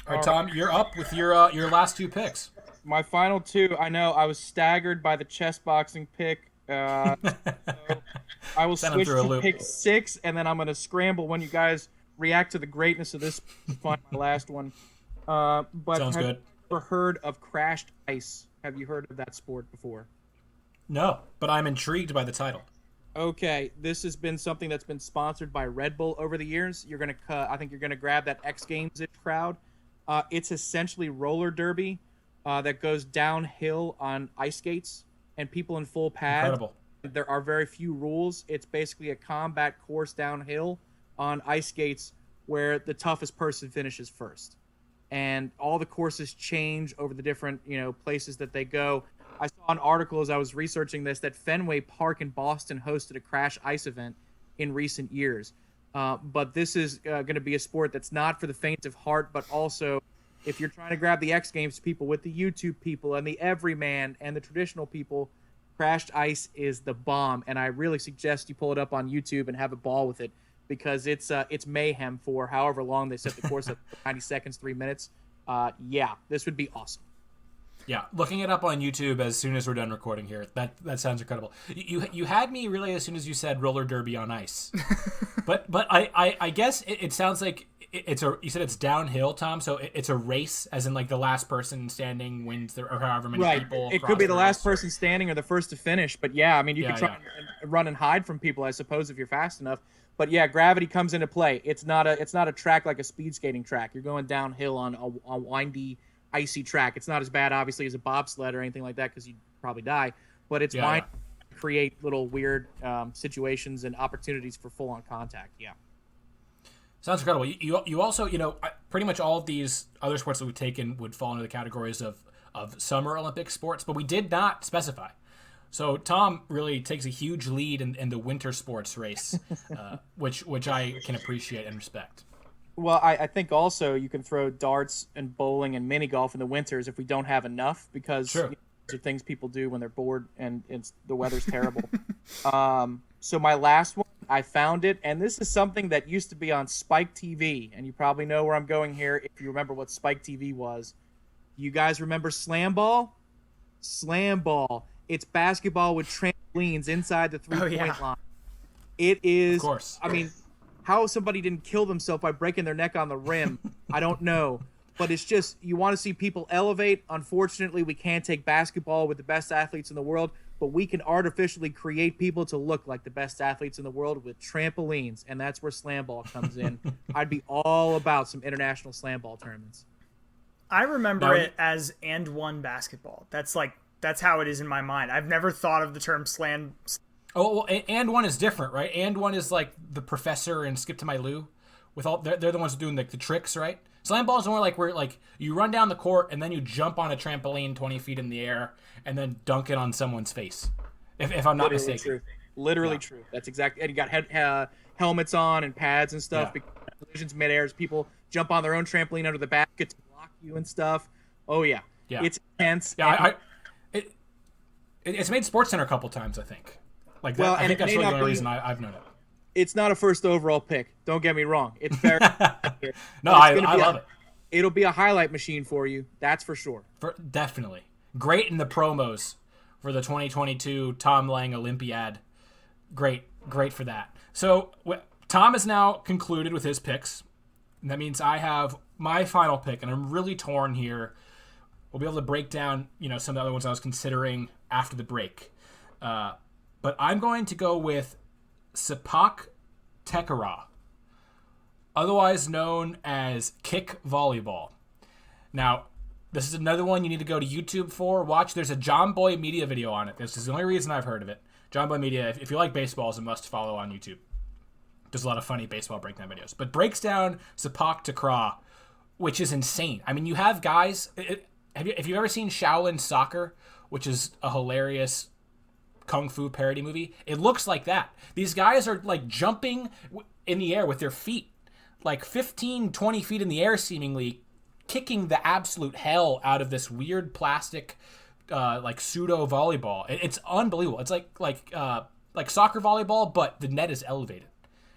All right, Tom, you're up with your last 2 picks. My final 2. I know I was staggered by the chess boxing pick. So I will switch to pick 6, and then I'm gonna scramble when you guys react to the greatness of this. Find my last one. But sounds good. Have you ever heard of crashed ice? Have you heard of that sport before? No, but I'm intrigued by the title. Okay, this has been something that's been sponsored by Red Bull over the years. I think you're gonna grab that X Games-ish crowd. It's essentially roller derby that goes downhill on ice skates and people in full pads. Incredible. There are very few rules. It's basically a combat course downhill on ice skates where the toughest person finishes first. And all the courses change over the different, places that they go. I saw an article as I was researching this that Fenway Park in Boston hosted a crash ice event in recent years. But this is going to be a sport that's not for the faint of heart, but also if you're trying to grab the X Games people with the YouTube people and the everyman and the traditional people, Crashed Ice is the bomb, and I really suggest you pull it up on YouTube and have a ball with it, because it's mayhem for however long they set the course at 90 seconds, 3 minutes. Yeah, this would be awesome. Yeah, looking it up on YouTube as soon as we're done recording here. That sounds incredible. You had me really as soon as you said roller derby on ice. but I guess it sounds like you said it's downhill, Tom. So it's a race, as in like the last person standing wins, or however many people. It could be the last person standing or the first to finish. But yeah, I mean, you can try and run and hide from people, I suppose, if you're fast enough. But yeah, gravity comes into play. It's not a track like a speed skating track. You're going downhill on a windy, icy track. It's not as bad, obviously, as a bobsled or anything like that, because you'd probably die. But it's windy to create little weird situations and opportunities for full-on contact. Yeah. Sounds incredible. You also, pretty much all of these other sports that we've taken would fall into the categories of Summer Olympic sports, but we did not specify. So Tom really takes a huge lead in the winter sports race, which I can appreciate and respect. Well, I think also you can throw darts and bowling and mini golf in the winters if we don't have enough, because these are things people do when they're bored and the weather's terrible. So my last one, I found it, and this is something that used to be on Spike TV, and you probably know where I'm going here if you remember what Spike TV was. You guys remember Slam Ball? Slam Ball. It's basketball with trampolines inside the three-point line. It is, of course. I mean, how somebody didn't kill themselves by breaking their neck on the rim, I don't know. But it's just, you want to see people elevate. Unfortunately, we can't take basketball with the best athletes in the world, but we can artificially create people to look like the best athletes in the world with trampolines, and that's where slam ball comes in. I'd be all about some international slam ball tournaments. I remember it as and one basketball. That's how it is in my mind. I've never thought of the term slam. Oh, well, and one is different, right? And one is like the professor and Skip to My Lou, with all they're the ones doing like the tricks, right? Slam ball is more like where like you run down the court and then you jump on a trampoline 20 feet in the air and then dunk it on someone's face. If I'm not mistaken. True. Literally true. That's exactly. And you got helmets on and pads and stuff. Yeah. Collisions midair, people jump on their own trampoline under the basket to block you and stuff. Oh yeah. It's intense. Yeah, it's made SportsCenter a couple times, I think. Like that, well, I think that's really the only reason I've known it. It's not a first overall pick. Don't get me wrong. It's very No, I love it. It'll be a highlight machine for you. That's for sure. Definitely. Great in the promos for the 2022 Tom Lang Olympiad. Great for that. So Tom has now concluded with his picks. And that means I have my final pick, and I'm really torn here. We'll be able to break down, some of the other ones I was considering after the break. But I'm going to go with Sepak Takraw, otherwise known as kick volleyball. Now, this is another one you need to go to YouTube for. Watch, there's a John Boy Media video on it. This is the only reason I've heard of it. John Boy Media, if you like baseball, is a must follow on YouTube. There's a lot of funny baseball breakdown videos. But breaks down Sepak Takraw, which is insane. I mean, you have guys... Have you ever seen Shaolin Soccer, which is a hilarious kung fu parody movie? It looks like that. These guys are like jumping in the air with their feet, like 15, 20 feet in the air seemingly, kicking the absolute hell out of this weird plastic like pseudo volleyball. It's unbelievable. It's like soccer volleyball, but the net is elevated,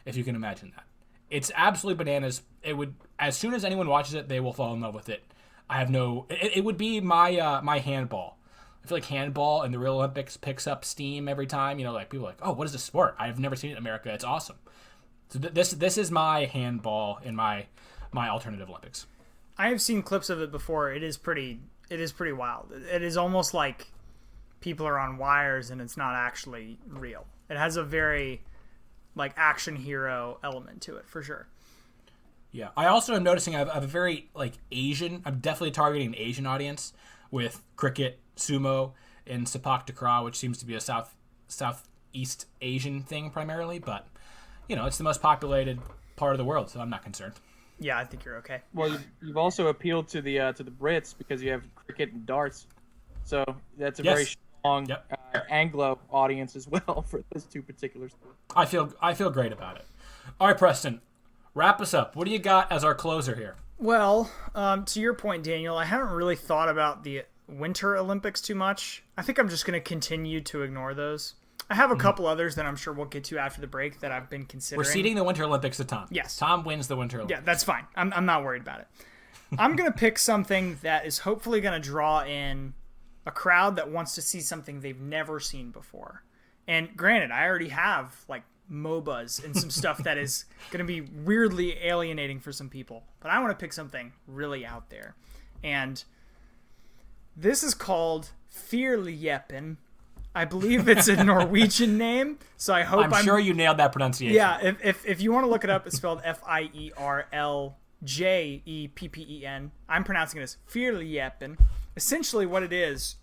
if you can imagine that. It's absolutely bananas. It would, as soon as anyone watches it, they will fall in love with it. I have it would be my my handball. I feel like handball in the real Olympics picks up steam every time. Like people are like, oh, what is this sport? I've never seen it in America. It's awesome. So this is my handball in my alternative Olympics. I have seen clips of it before. It is pretty wild. It is almost like people are on wires and it's not actually real. It has a very like action hero element to it for sure. Yeah, I also am noticing I have a very Asian. I'm definitely targeting an Asian audience with cricket, sumo, and Sepak Takraw, which seems to be a Southeast Asian thing primarily. But it's the most populated part of the world, so I'm not concerned. Yeah, I think you're okay. Well, you've also appealed to the Brits because you have cricket and darts, so that's a very strong Anglo audience as well for those two particular sports. I feel great about it. All right, Preston. Wrap us up. What do you got as our closer here? Well, to your point, Daniel, I haven't really thought about the Winter Olympics too much. I think I'm just going to continue to ignore those. I have a couple others that I'm sure we'll get to after the break that I've been considering. We're ceding the Winter Olympics to Tom. Yes. Tom wins the Winter Olympics. Yeah, that's fine. I'm not worried about it. I'm going to pick something that is hopefully going to draw in a crowd that wants to see something they've never seen before. And granted, I already have like MOBAs and some stuff that is going to be weirdly alienating for some people. But I want to pick something really out there. And this is called Fierljeppen. I believe it's a Norwegian name, so I hope I'm sure you nailed that pronunciation. Yeah, if you want to look it up, it's spelled Fierljeppen. I'm pronouncing it as Fierljeppen. Essentially what it is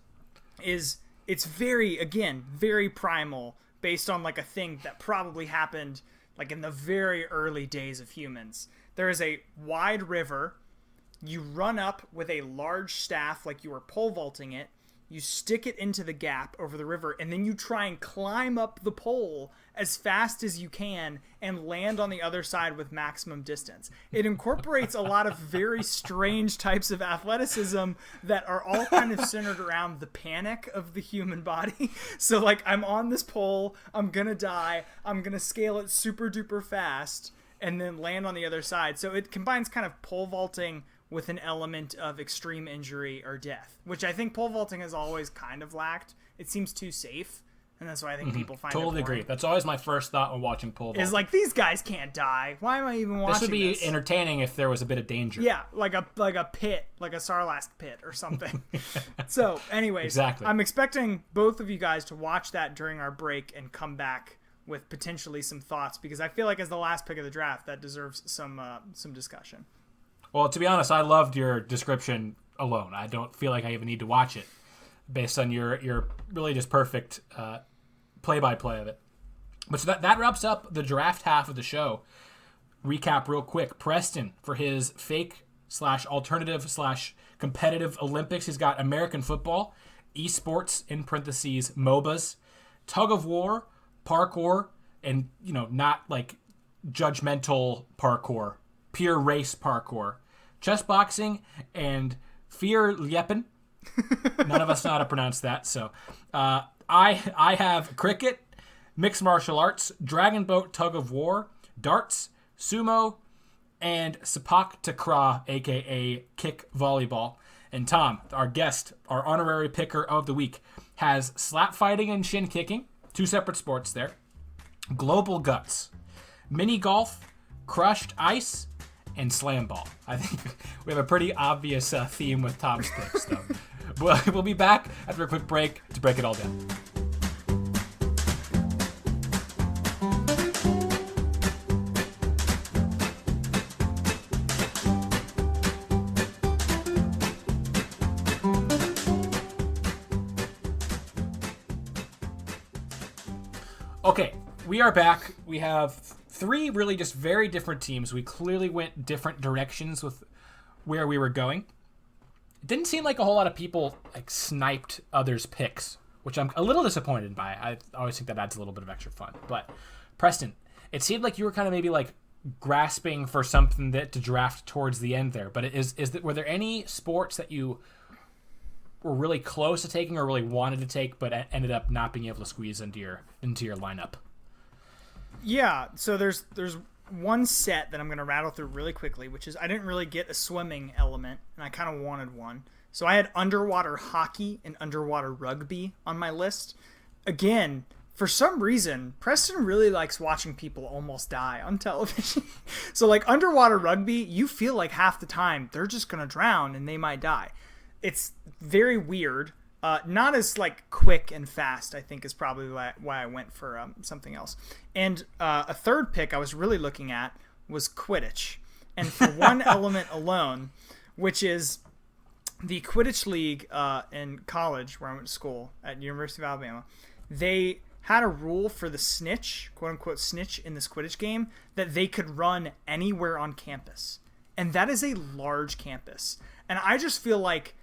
it's very primal, based on like a thing that probably happened like in the very early days of humans. There is a wide river. You run up with a large staff like you were pole vaulting it. You stick it into the gap over the river, and then you try and climb up the pole as fast as you can and land on the other side with maximum distance. It incorporates a lot of very strange types of athleticism that are all kind of centered around the panic of the human body. So, like, I'm on this pole, I'm gonna die, I'm gonna scale it super duper fast, and then land on the other side. So it combines kind of pole vaulting with an element of extreme injury or death, which I think pole vaulting has always kind of lacked. It seems too safe, and that's why I think people find it Totally agree. That's always my first thought when watching pole vaulting. Is like, these guys can't die. Why am I even watching this? This would be entertaining if there was a bit of danger. Yeah, like a pit, like a Sarlacc pit or something. So, anyways, exactly. I'm expecting both of you guys to watch that during our break and come back with potentially some thoughts, because I feel like as the last pick of the draft, that deserves some discussion. Well, to be honest, I loved your description alone. I don't feel like I even need to watch it based on your really just perfect play-by-play of it. But so that wraps up the draft half of the show. Recap real quick. Preston, for his fake/alternative/competitive Olympics, he's got American football, esports, in parentheses, MOBAs, tug of war, parkour, and, not like judgmental parkour, pure race parkour, chess boxing, and Fierljeppen. None of us know how to pronounce that. So I have cricket, mixed martial arts, dragon boat tug of war, darts, sumo, and sepak takraw, a.k.a. kick volleyball. And Tom, our guest, our honorary picker of the week, has slap fighting and shin kicking, two separate sports there, global guts, mini golf, crushed ice, and slam ball. I think we have a pretty obvious theme with Tom's picks, though. We'll be back after a quick break to break it all down. Okay, we are back. We have three really just very different teams. We clearly went different directions with where we were going. It didn't seem like a whole lot of people like sniped others' picks, which I'm a little disappointed by. I always think that adds a little bit of extra fun. But Preston, it seemed like you were kind of maybe like grasping for something that to draft towards the end there. But were there any sports that you were really close to taking or really wanted to take, but ended up not being able to squeeze into your lineup? Yeah, so there's one set that I'm going to rattle through really quickly, which is I didn't really get a swimming element, and I kind of wanted one. So I had underwater hockey and underwater rugby on my list. Again, for some reason, Preston really likes watching people almost die on television. So like underwater rugby, you feel like half the time they're just going to drown and they might die. It's very weird. Not as like quick and fast, I think, is probably why I went for something else. And a third pick I was really looking at was Quidditch. And for one element alone, which is the Quidditch League in college where I went to school at University of Alabama, they had a rule for the snitch, quote-unquote snitch, in this Quidditch game that they could run anywhere on campus. And that is a large campus. And I just feel like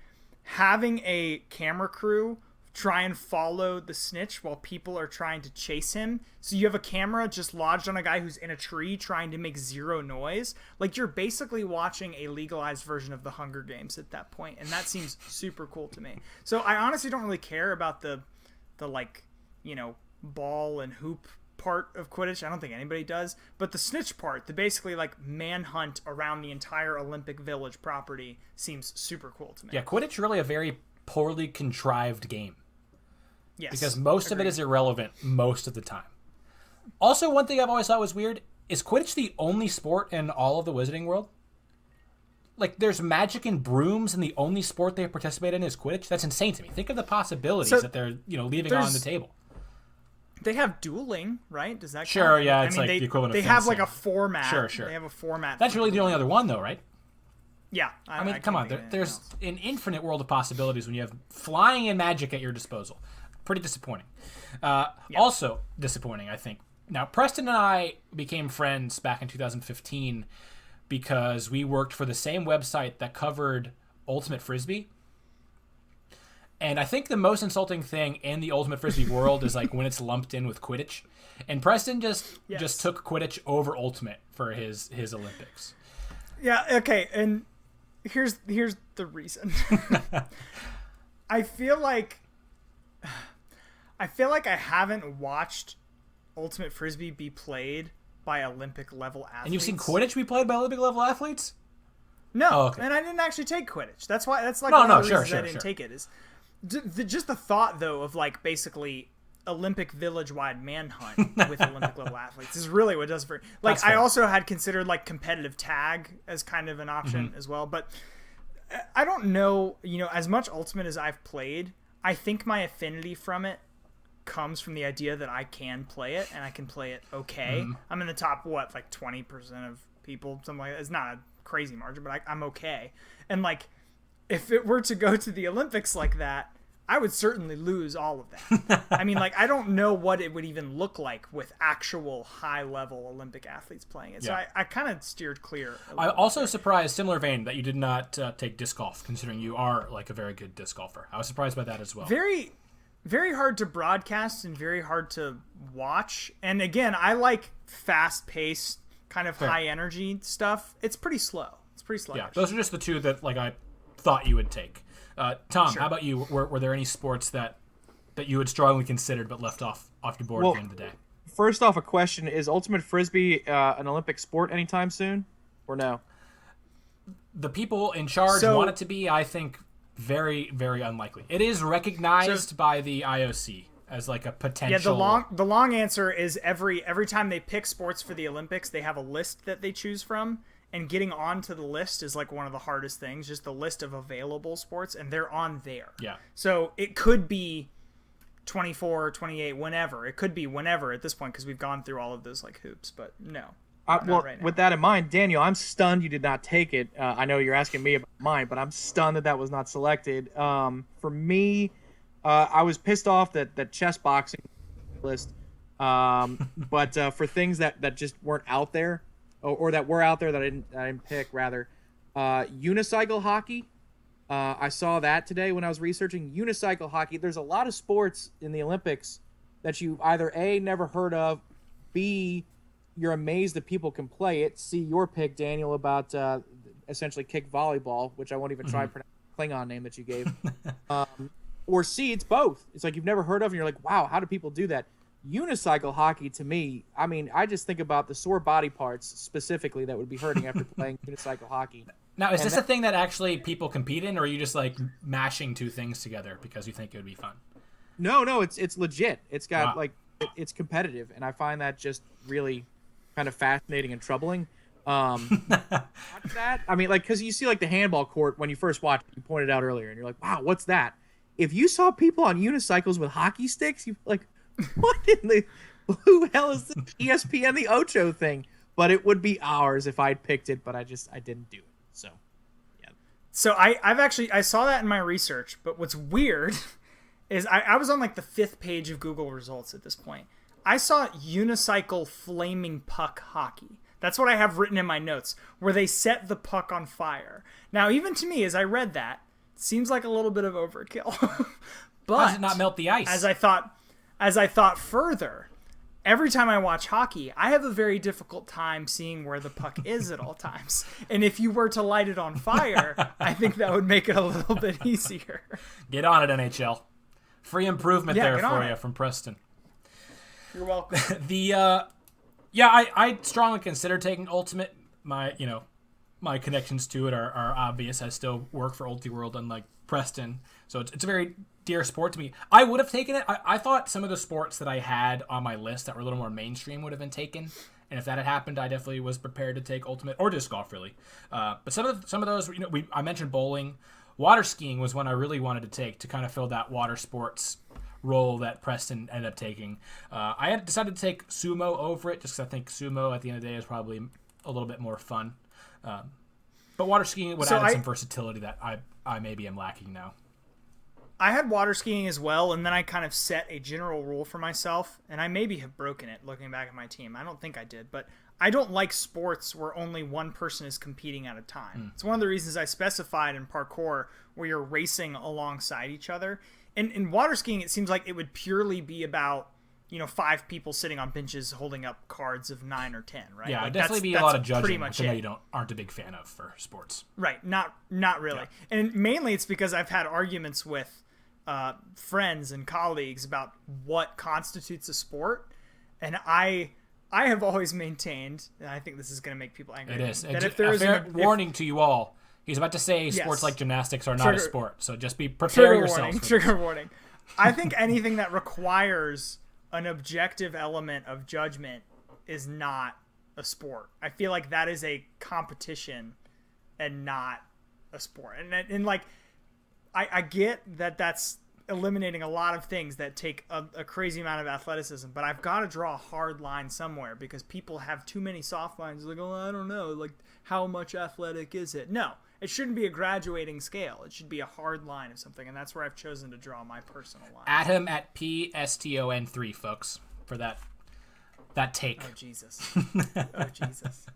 having a camera crew try and follow the snitch while people are trying to chase him. So you have a camera just lodged on a guy who's in a tree trying to make zero noise. Like, you're basically watching a legalized version of the Hunger Games at that point, and that seems super cool to me. So I honestly don't really care about the like, you know, ball and hoop part of Quidditch. I don't think anybody does, but the snitch part, the basically like manhunt around the entire Olympic Village property, seems super cool to me. Yeah, Quidditch really a very poorly contrived game. Yes, because most of it is irrelevant most of the time. Also, one thing I've always thought was weird is Quidditch the only sport in all of the Wizarding world? Like, there's magic and brooms, and the only sport they participate in is Quidditch? That's insane to me. Think of the possibilities that they're, you know, leaving on the table. They have dueling, right? Does that Sure, count? yeah, it's like the equivalent of They fencing. have like a format. Sure. They have a format. That's really the only other one, though, right? Yeah. I mean, come on. There's an infinite world of possibilities when you have flying and magic at your disposal. Pretty disappointing. Also disappointing, I think. Now, Preston and I became friends back in 2015 because we worked for the same website that covered Ultimate Frisbee. And I think the most insulting thing in the Ultimate Frisbee world is like when it's lumped in with Quidditch. And Preston just took Quidditch over Ultimate for his Olympics. Yeah, okay, and here's the reason. I feel like I haven't watched Ultimate Frisbee be played by Olympic level athletes. And you've seen Quidditch be played by Olympic level athletes? No, oh, okay. And I didn't actually take Quidditch. That's why. That's like one of the reasons I didn't take it. Is just the thought though of like basically Olympic village-wide manhunt with Olympic level athletes is really what it does for. Like, I also had considered like competitive tag as kind of an option as well, but I don't know. You know, as much Ultimate as I've played, I think my affinity from it comes from the idea that I can play it and I can play it okay. I'm in the top, like 20% of people, something like that. It's not a crazy margin, but I'm okay. And like, if it were to go to the Olympics like that, I would certainly lose all of that. I mean, like, I don't know what it would even look like with actual high-level Olympic athletes playing it. So I kind of steered clear. I'm also surprised, similar vein, that you did not take disc golf, considering you are like a very good disc golfer. I was surprised by that as well. Very, very hard to broadcast and very hard to watch. And again, I like fast-paced, kind of high-energy stuff. It's pretty slow. It's pretty sluggish. Yeah, those are just the two that like I thought you would take. Tom, how about you? Were there any sports that you had strongly considered but left off your board at the end of the day? First off, a question: is Ultimate Frisbee an Olympic sport anytime soon, or no? The people in charge want it to be. I think very, very unlikely. It is recognized by the IOC as like a potential. Yeah, the long answer is every time they pick sports for the Olympics, they have a list that they choose from. And getting onto the list is like one of the hardest things, just the list of available sports, and they're on there. Yeah. So it could be 24, 28, whenever. It could be whenever at this point because we've gone through all of those like hoops, but no. Well, right now. With that in mind, Daniel, I'm stunned you did not take it. I know you're asking me about mine, but I'm stunned that was not selected. For me, I was pissed off that chess boxing list, but for things that just weren't out there, or that were out there that I didn't pick, rather. Unicycle hockey. I saw that today when I was researching unicycle hockey. There's a lot of sports in the Olympics that you either A, never heard of, B, you're amazed that people can play it. See your pick, Daniel, about essentially kick volleyball, which I won't even try to pronounce the Klingon name that you gave. Or C, it's both. It's like you've never heard of, and you're like, wow, how do people do that? Unicycle hockey, to me, I mean, I just think about the sore body parts specifically that would be hurting after playing unicycle hockey. Now, is this a thing that actually people compete in, or are you just like mashing two things together because you think it would be fun? No, it's legit. It's got it's competitive, and I find that just really kind of fascinating and troubling. That I mean, like, because you see like the handball court when you first watch it, you pointed out earlier, and you're like, wow, what's that? If you saw people on unicycles with hockey sticks, you'd be like, what in the blue hell is this ESPN the Ocho thing? But it would be ours if I'd picked it, but I didn't do it. So, yeah. So I saw that in my research, but what's weird is I was on like the 5th page of Google results at this point. I saw unicycle flaming puck hockey. That's what I have written in my notes, where they set the puck on fire. Now, even to me, as I read that, it seems like a little bit of overkill. But does it not melt the ice? As I thought further, every time I watch hockey, I have a very difficult time seeing where the puck is at all times. And if you were to light it on fire, I think that would make it a little bit easier. Get on it, NHL. Free improvement there for you from Preston. You're welcome. I strongly consider taking Ultimate. My connections to it are obvious. I still work for Ultiworld, unlike Preston, so it's a very dear sport to me. I would have taken it. I thought some of the sports that I had on my list that were a little more mainstream would have been taken, and if that had happened, I definitely was prepared to take Ultimate or disc golf, really. But some of those, I mentioned bowling, water skiing was one I really wanted to take to kind of fill that water sports role that Preston ended up taking. I had decided to take sumo over it just because I think sumo at the end of the day is probably a little bit more fun. But water skiing would add some versatility that I maybe am lacking now. I had water skiing as well, and then I kind of set a general rule for myself, and I maybe have broken it looking back at my team. I don't think I did, but I don't like sports where only one person is competing at a time. It's one of the reasons I specified in parkour where you're racing alongside each other. And in water skiing, it seems like it would purely be about 5 people sitting on benches holding up cards of 9 or 10, right? Yeah, like definitely be a lot of judging, which I know you aren't a big fan of for sports. Right, not really. Yeah. And mainly it's because I've had arguments with friends and colleagues about what constitutes a sport, and I have always maintained, and I think this is going to make people angry. It is. That if there is warning to you all, he's about to say sports like gymnastics are not a sport, so just prepare yourself. Trigger warning. I think anything that requires an objective element of judgment is not a sport. I feel like that is a competition and not a sport. And like, I get that that's eliminating a lot of things that take a crazy amount of athleticism, but I've got to draw a hard line somewhere because people have too many soft lines. Like, oh, I don't know, like how much athletic is it? No, it shouldn't be a graduating scale. It should be a hard line of something, and that's where I've chosen to draw my personal line. At him at PSTON3, folks, for that take. Oh, Jesus. Oh, Jesus.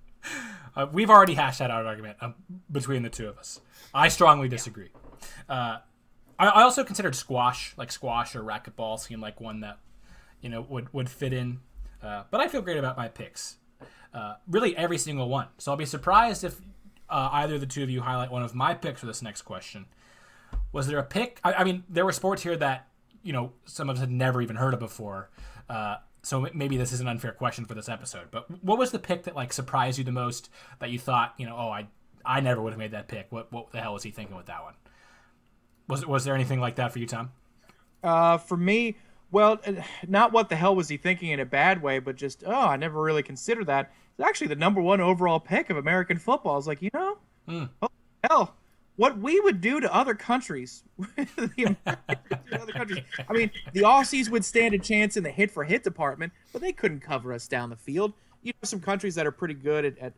We've already hashed out our argument between the two of us. I strongly disagree. Yeah. I also considered squash or racquetball seemed like one that would fit in. But I feel great about my picks. Really every single one. So I'll be surprised if either of the two of you highlight one of my picks for this next question. Was there a pick? I mean, there were sports here that some of us had never even heard of before. So maybe this is an unfair question for this episode. But what was the pick that surprised you the most that you thought I never would have made that pick? What the hell was he thinking with that one? Was there anything like that for you, Tom? For me, well, not what the hell was he thinking in a bad way, but just, I never really considered that. It's actually the number 1 overall pick of American football. I was like, oh, hell, what we would do to other countries. The I mean, the Aussies would stand a chance in the hit-for-hit department, but they couldn't cover us down the field. Some countries that are pretty good at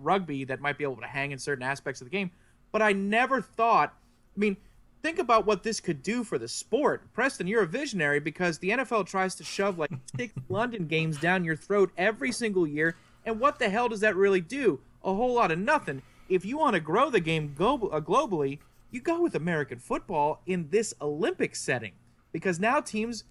rugby that might be able to hang in certain aspects of the game, but I never thought, think about what this could do for the sport. Preston, you're a visionary because the NFL tries to shove 6 London games down your throat every single year. And what the hell does that really do? A whole lot of nothing. If you want to grow the game globally, you go with American football in this Olympic setting because now teams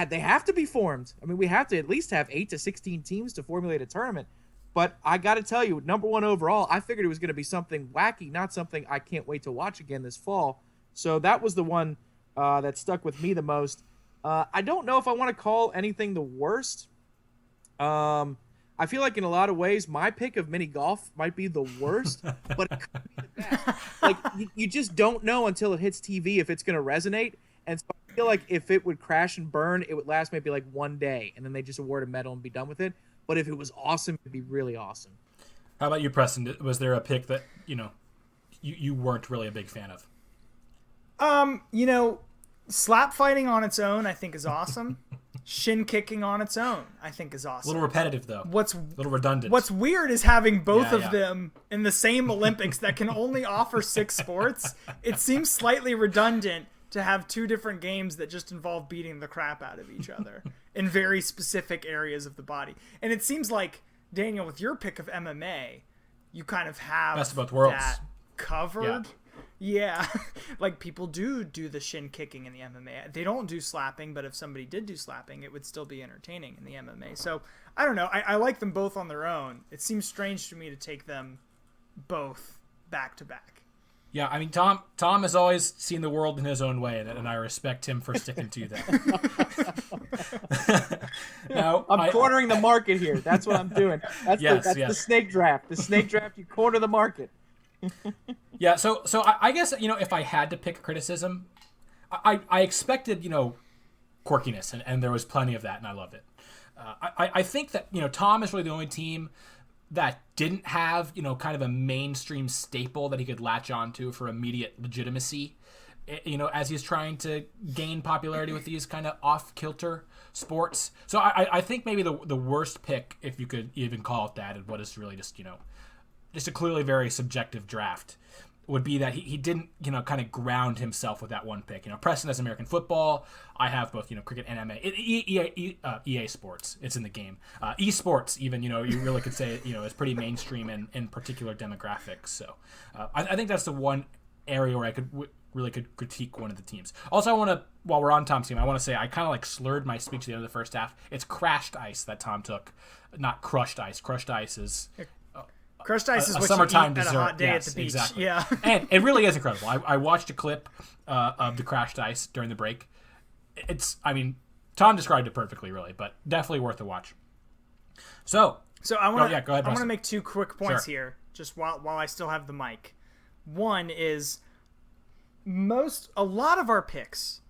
they have to be formed. We have to at least have 8 to 16 teams to formulate a tournament. But I got to tell you, number 1 overall, I figured it was going to be something wacky, not something I can't wait to watch again this fall. So that was the one that stuck with me the most. I don't know if I want to call anything the worst. I feel like in a lot of ways, my pick of mini golf might be the worst, but it could be the best. You just don't know until it hits TV if it's going to resonate. And so I feel like if it would crash and burn, it would last maybe 1 day, and then they just award a medal and be done with it. But if it was awesome, it'd be really awesome. How about you, Preston? Was there a pick that you weren't really a big fan of? Slap fighting on its own, I think is awesome. Shin kicking on its own, I think is awesome. A little repetitive, though. A little redundant. What's weird is having both of them in the same Olympics that can only offer 6 sports. It seems slightly redundant to have 2 different games that just involve beating the crap out of each other in very specific areas of the body. And it seems like, Daniel, with your pick of MMA, you kind of have best of both worlds that covered. Yeah, like people do the shin kicking in the MMA. They don't do slapping, but if somebody did do slapping, it would still be entertaining in the MMA. So I don't know. I like them both on their own. It seems strange to me to take them both back to back. Yeah, I mean, Tom has always seen the world in his own way, and I respect him for sticking to that. Now, I'm cornering the market here. That's what I'm doing. That's the snake draft. The snake draft, you corner the market. Yeah, so I guess, if I had to pick a criticism, I expected, quirkiness, and there was plenty of that, and I loved it. I think that, Tom is really the only team that didn't have, kind of a mainstream staple that he could latch onto for immediate legitimacy, as he's trying to gain popularity with these kind of off-kilter sports. So I think maybe the worst pick, if you could even call it that, and what is really just a clearly very subjective draft, would be that he didn't, kind of ground himself with that one pick. Preston has American football. I have both, cricket and MMA. EA Sports, it's in the game. Esports, even, you really could say, is pretty mainstream in particular demographics. So I think that's the one area where I could really critique one of the teams. Also, I want to, while we're on Tom's team, I want to say I kind of like slurred my speech at the end of the first half. It's crashed ice that Tom took, not crushed ice. Crushed ice is... Crushed ice is what summertime you eat dessert. at a hot day Yes, at the beach. Exactly. Yeah. And it really is incredible. I watched a clip of the crashed ice during the break. Tom described it perfectly, really, but definitely worth a watch. So I want go ahead, to make two quick points here, just while I still have the mic. One is a lot of our picks,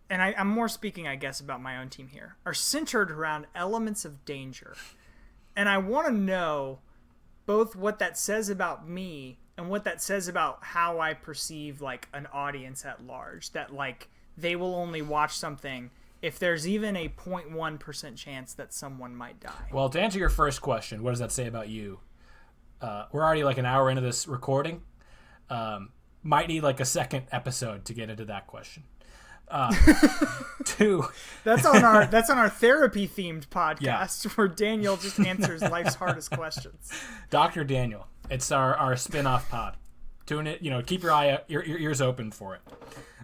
and I'm more speaking, I guess, about my own team here, are centered around elements of danger. And I want to know both what that says about me and what that says about how I perceive like an audience at large, that like they will only watch something if there's even a 0.1% chance that someone might die. Well, to answer your first question, what does that say about you? We're already like an hour into this recording. Might need like a second episode to get into that question. Two. That's on our therapy themed podcast where Daniel just answers life's hardest questions. Dr. Daniel. It's our spin-off pod. Tune it, keep your ears open for it.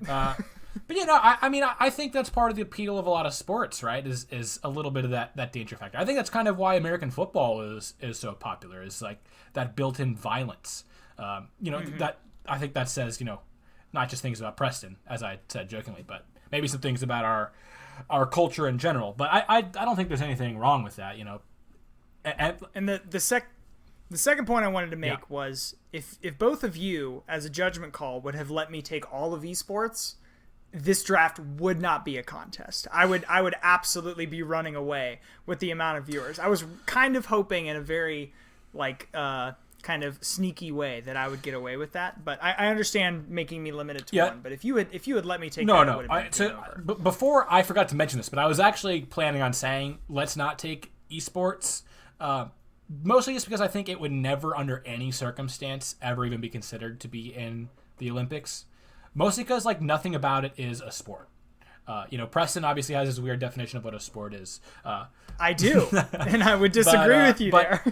But I think that's part of the appeal of a lot of sports, right? Is a little bit of that danger factor. I think that's kind of why American football is so popular, is like that built-in violence. That I think that says, not just things about Preston, as I said jokingly, but maybe some things about our culture in general. But I don't think there's anything wrong with that, And the second point I wanted to make was if both of you, as a judgment call, would have let me take all of esports, this draft would not be a contest. I would absolutely be running away with the amount of viewers. I was kind of hoping in a very kind of sneaky way that I would get away with that, but I understand making me limited to one. But if you had let me take before I forgot to mention this, but I was actually planning on saying let's not take esports, mostly just because I think it would never, under any circumstance, ever even be considered to be in the Olympics. Mostly because like nothing about it is a sport. Preston obviously has his weird definition of what a sport is. I do, and I would disagree with you there.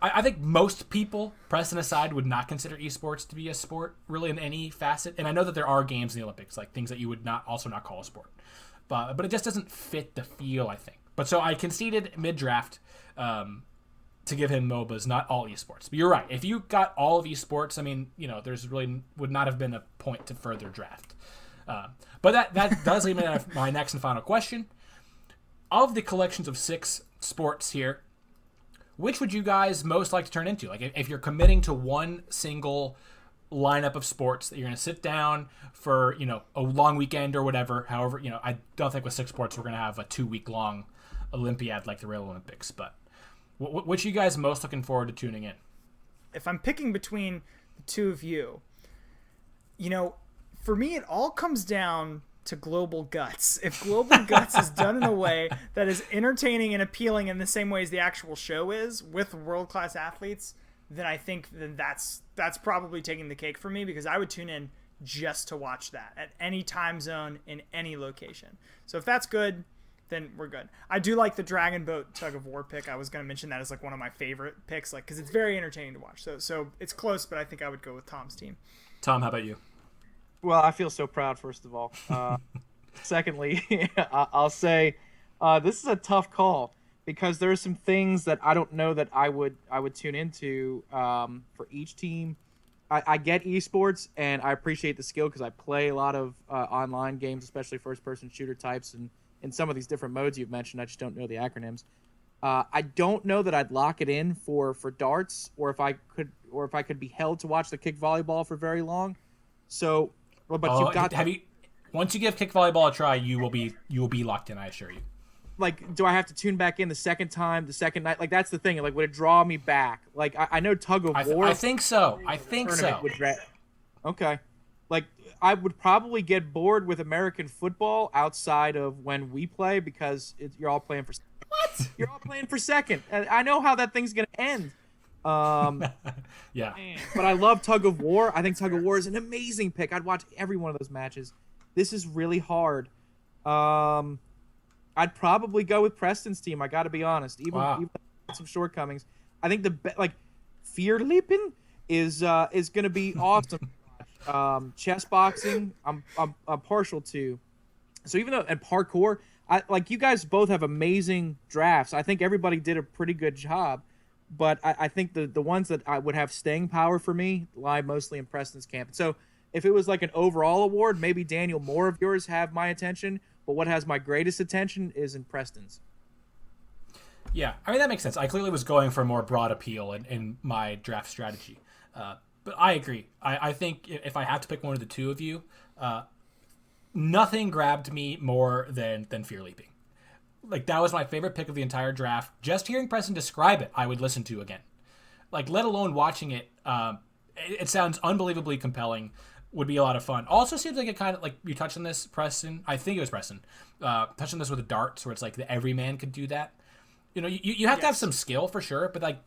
I think most people, Preston aside, would not consider esports to be a sport, really, in any facet. And I know that there are games in the Olympics, like things that you would not call a sport. But it just doesn't fit the feel, I think. But so I conceded mid-draft to give him MOBAs, not all esports. But you're right. If you got all of esports, there's really would not have been a point to further draft. But that does lead me to my next and final question. Of the collections of 6 sports here, which would you guys most like to turn into? Like, if you're committing to one single lineup of sports that you're going to sit down for, a long weekend or whatever. However, I don't think with 6 sports we're going to have a 2-week-long Olympiad like the Real Olympics. But which are you guys most looking forward to tuning in? If I'm picking between the two of you, for me, it all comes down to Global Guts. If Global Guts is done in a way that is entertaining and appealing in the same way as the actual show is, with world-class athletes, then I think that's probably taking the cake for me, because I would tune in just to watch that at any time zone in any location. So if that's good, then we're good. I do like the Dragon Boat Tug of War pick. I was going to mention that as like one of my favorite picks, like, because it's very entertaining to watch. So it's close, but I think I would go with Tom's team. Tom, how about you? Well, I feel so proud, first of all. Secondly, I'll say this is a tough call because there are some things that I don't know that I would tune into for each team. I get esports, and I appreciate the skill because I play a lot of online games, especially first-person shooter types, and in some of these different modes you've mentioned. I just don't know the acronyms. I don't know that I'd lock it in for darts, or if I could be held to watch the kick volleyball for very long. So, but you've got. Once you give kick volleyball a try, you will be locked in. I assure you. Like, do I have to tune back in the second night? Like, that's the thing. Like, would it draw me back? Like, I know tug of war. I think so. Okay. Like, I would probably get bored with American football outside of when we play because you're all playing for. What? You're all playing for second. I know how that thing's gonna end. Yeah. But I love tug of war. I think tug of war is an amazing pick. I'd watch every one of those matches. This is really hard. I'd probably go with Preston's team. I got to be honest. Even some shortcomings. I think fear leaping is going to be awesome. Chess boxing, I'm partial to. So even though and parkour, you guys both have amazing drafts. I think everybody did a pretty good job, but I think the ones that I would have staying power for me lie mostly in Preston's camp. So if it was like an overall award, maybe Daniel, more of yours have my attention. But what has my greatest attention is in Preston's. Yeah, I mean, that makes sense. I clearly was going for a more broad appeal in my draft strategy. But I agree. I think if I have to pick one of the two of you, nothing grabbed me more than Fear Leaping. Like, that was my favorite pick of the entire draft. Just hearing Preston describe it, I would listen to again. Like, let alone watching it, it sounds unbelievably compelling. Would be a lot of fun. Also seems like it kind of, like, you touched on this, Preston. I think it was Preston. Touched on this with the darts, where it's like the everyman could do that. You know, you have to have some skill for sure, but like,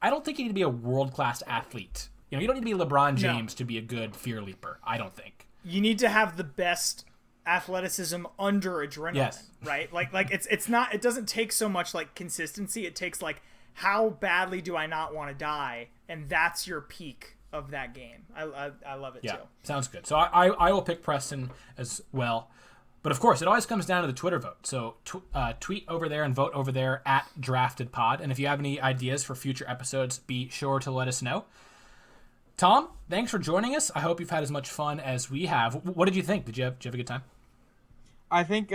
I don't think you need to be a world-class athlete. You know, you don't need to be LeBron James to be a good fear leaper. I don't think. You need to have the best athleticism under adrenaline, right? Like it's not. It doesn't take so much like consistency. It takes like, how badly do I not want to die, and that's your peak of that game. I love it too. Sounds good. So I will pick Preston as well. But of course, it always comes down to the Twitter vote. So tweet over there and vote over there at DraftedPod. And if you have any ideas for future episodes, be sure to let us know. Tom, thanks for joining us. I hope you've had as much fun as we have. What did you think? Did you have a good time? I think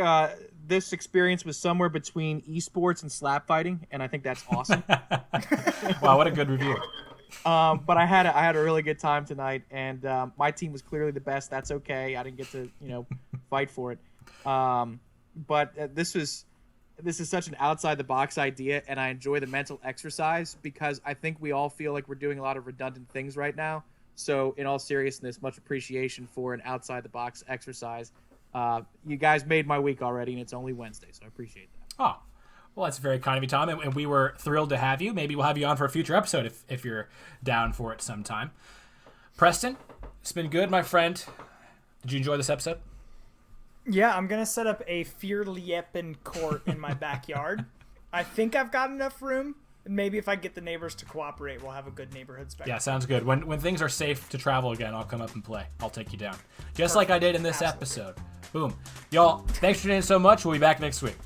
this experience was somewhere between esports and slap fighting, and I think that's awesome. Wow, what a good review. But I had a really good time tonight, and my team was clearly the best. That's okay. I didn't get to fight for it. But this is such an outside the box idea, and I enjoy the mental exercise because I think we all feel like we're doing a lot of redundant things right now. So in all seriousness, much appreciation for an outside the box exercise. You guys made my week already, and it's only Wednesday, so I appreciate that. Oh. Well, that's very kind of you, Tom, and we were thrilled to have you. Maybe we'll have you on for a future episode if you're down for it sometime. Preston, it's been good, my friend. Did you enjoy this episode? Yeah, I'm going to set up a Fear Liepen court in my backyard. I think I've got enough room. Maybe if I get the neighbors to cooperate, we'll have a good neighborhood spectacle. Yeah, sounds good. When things are safe to travel again, I'll come up and play. I'll take you down. Just like I did in this episode. Boom. Y'all, thanks for tuning in so much. We'll be back next week.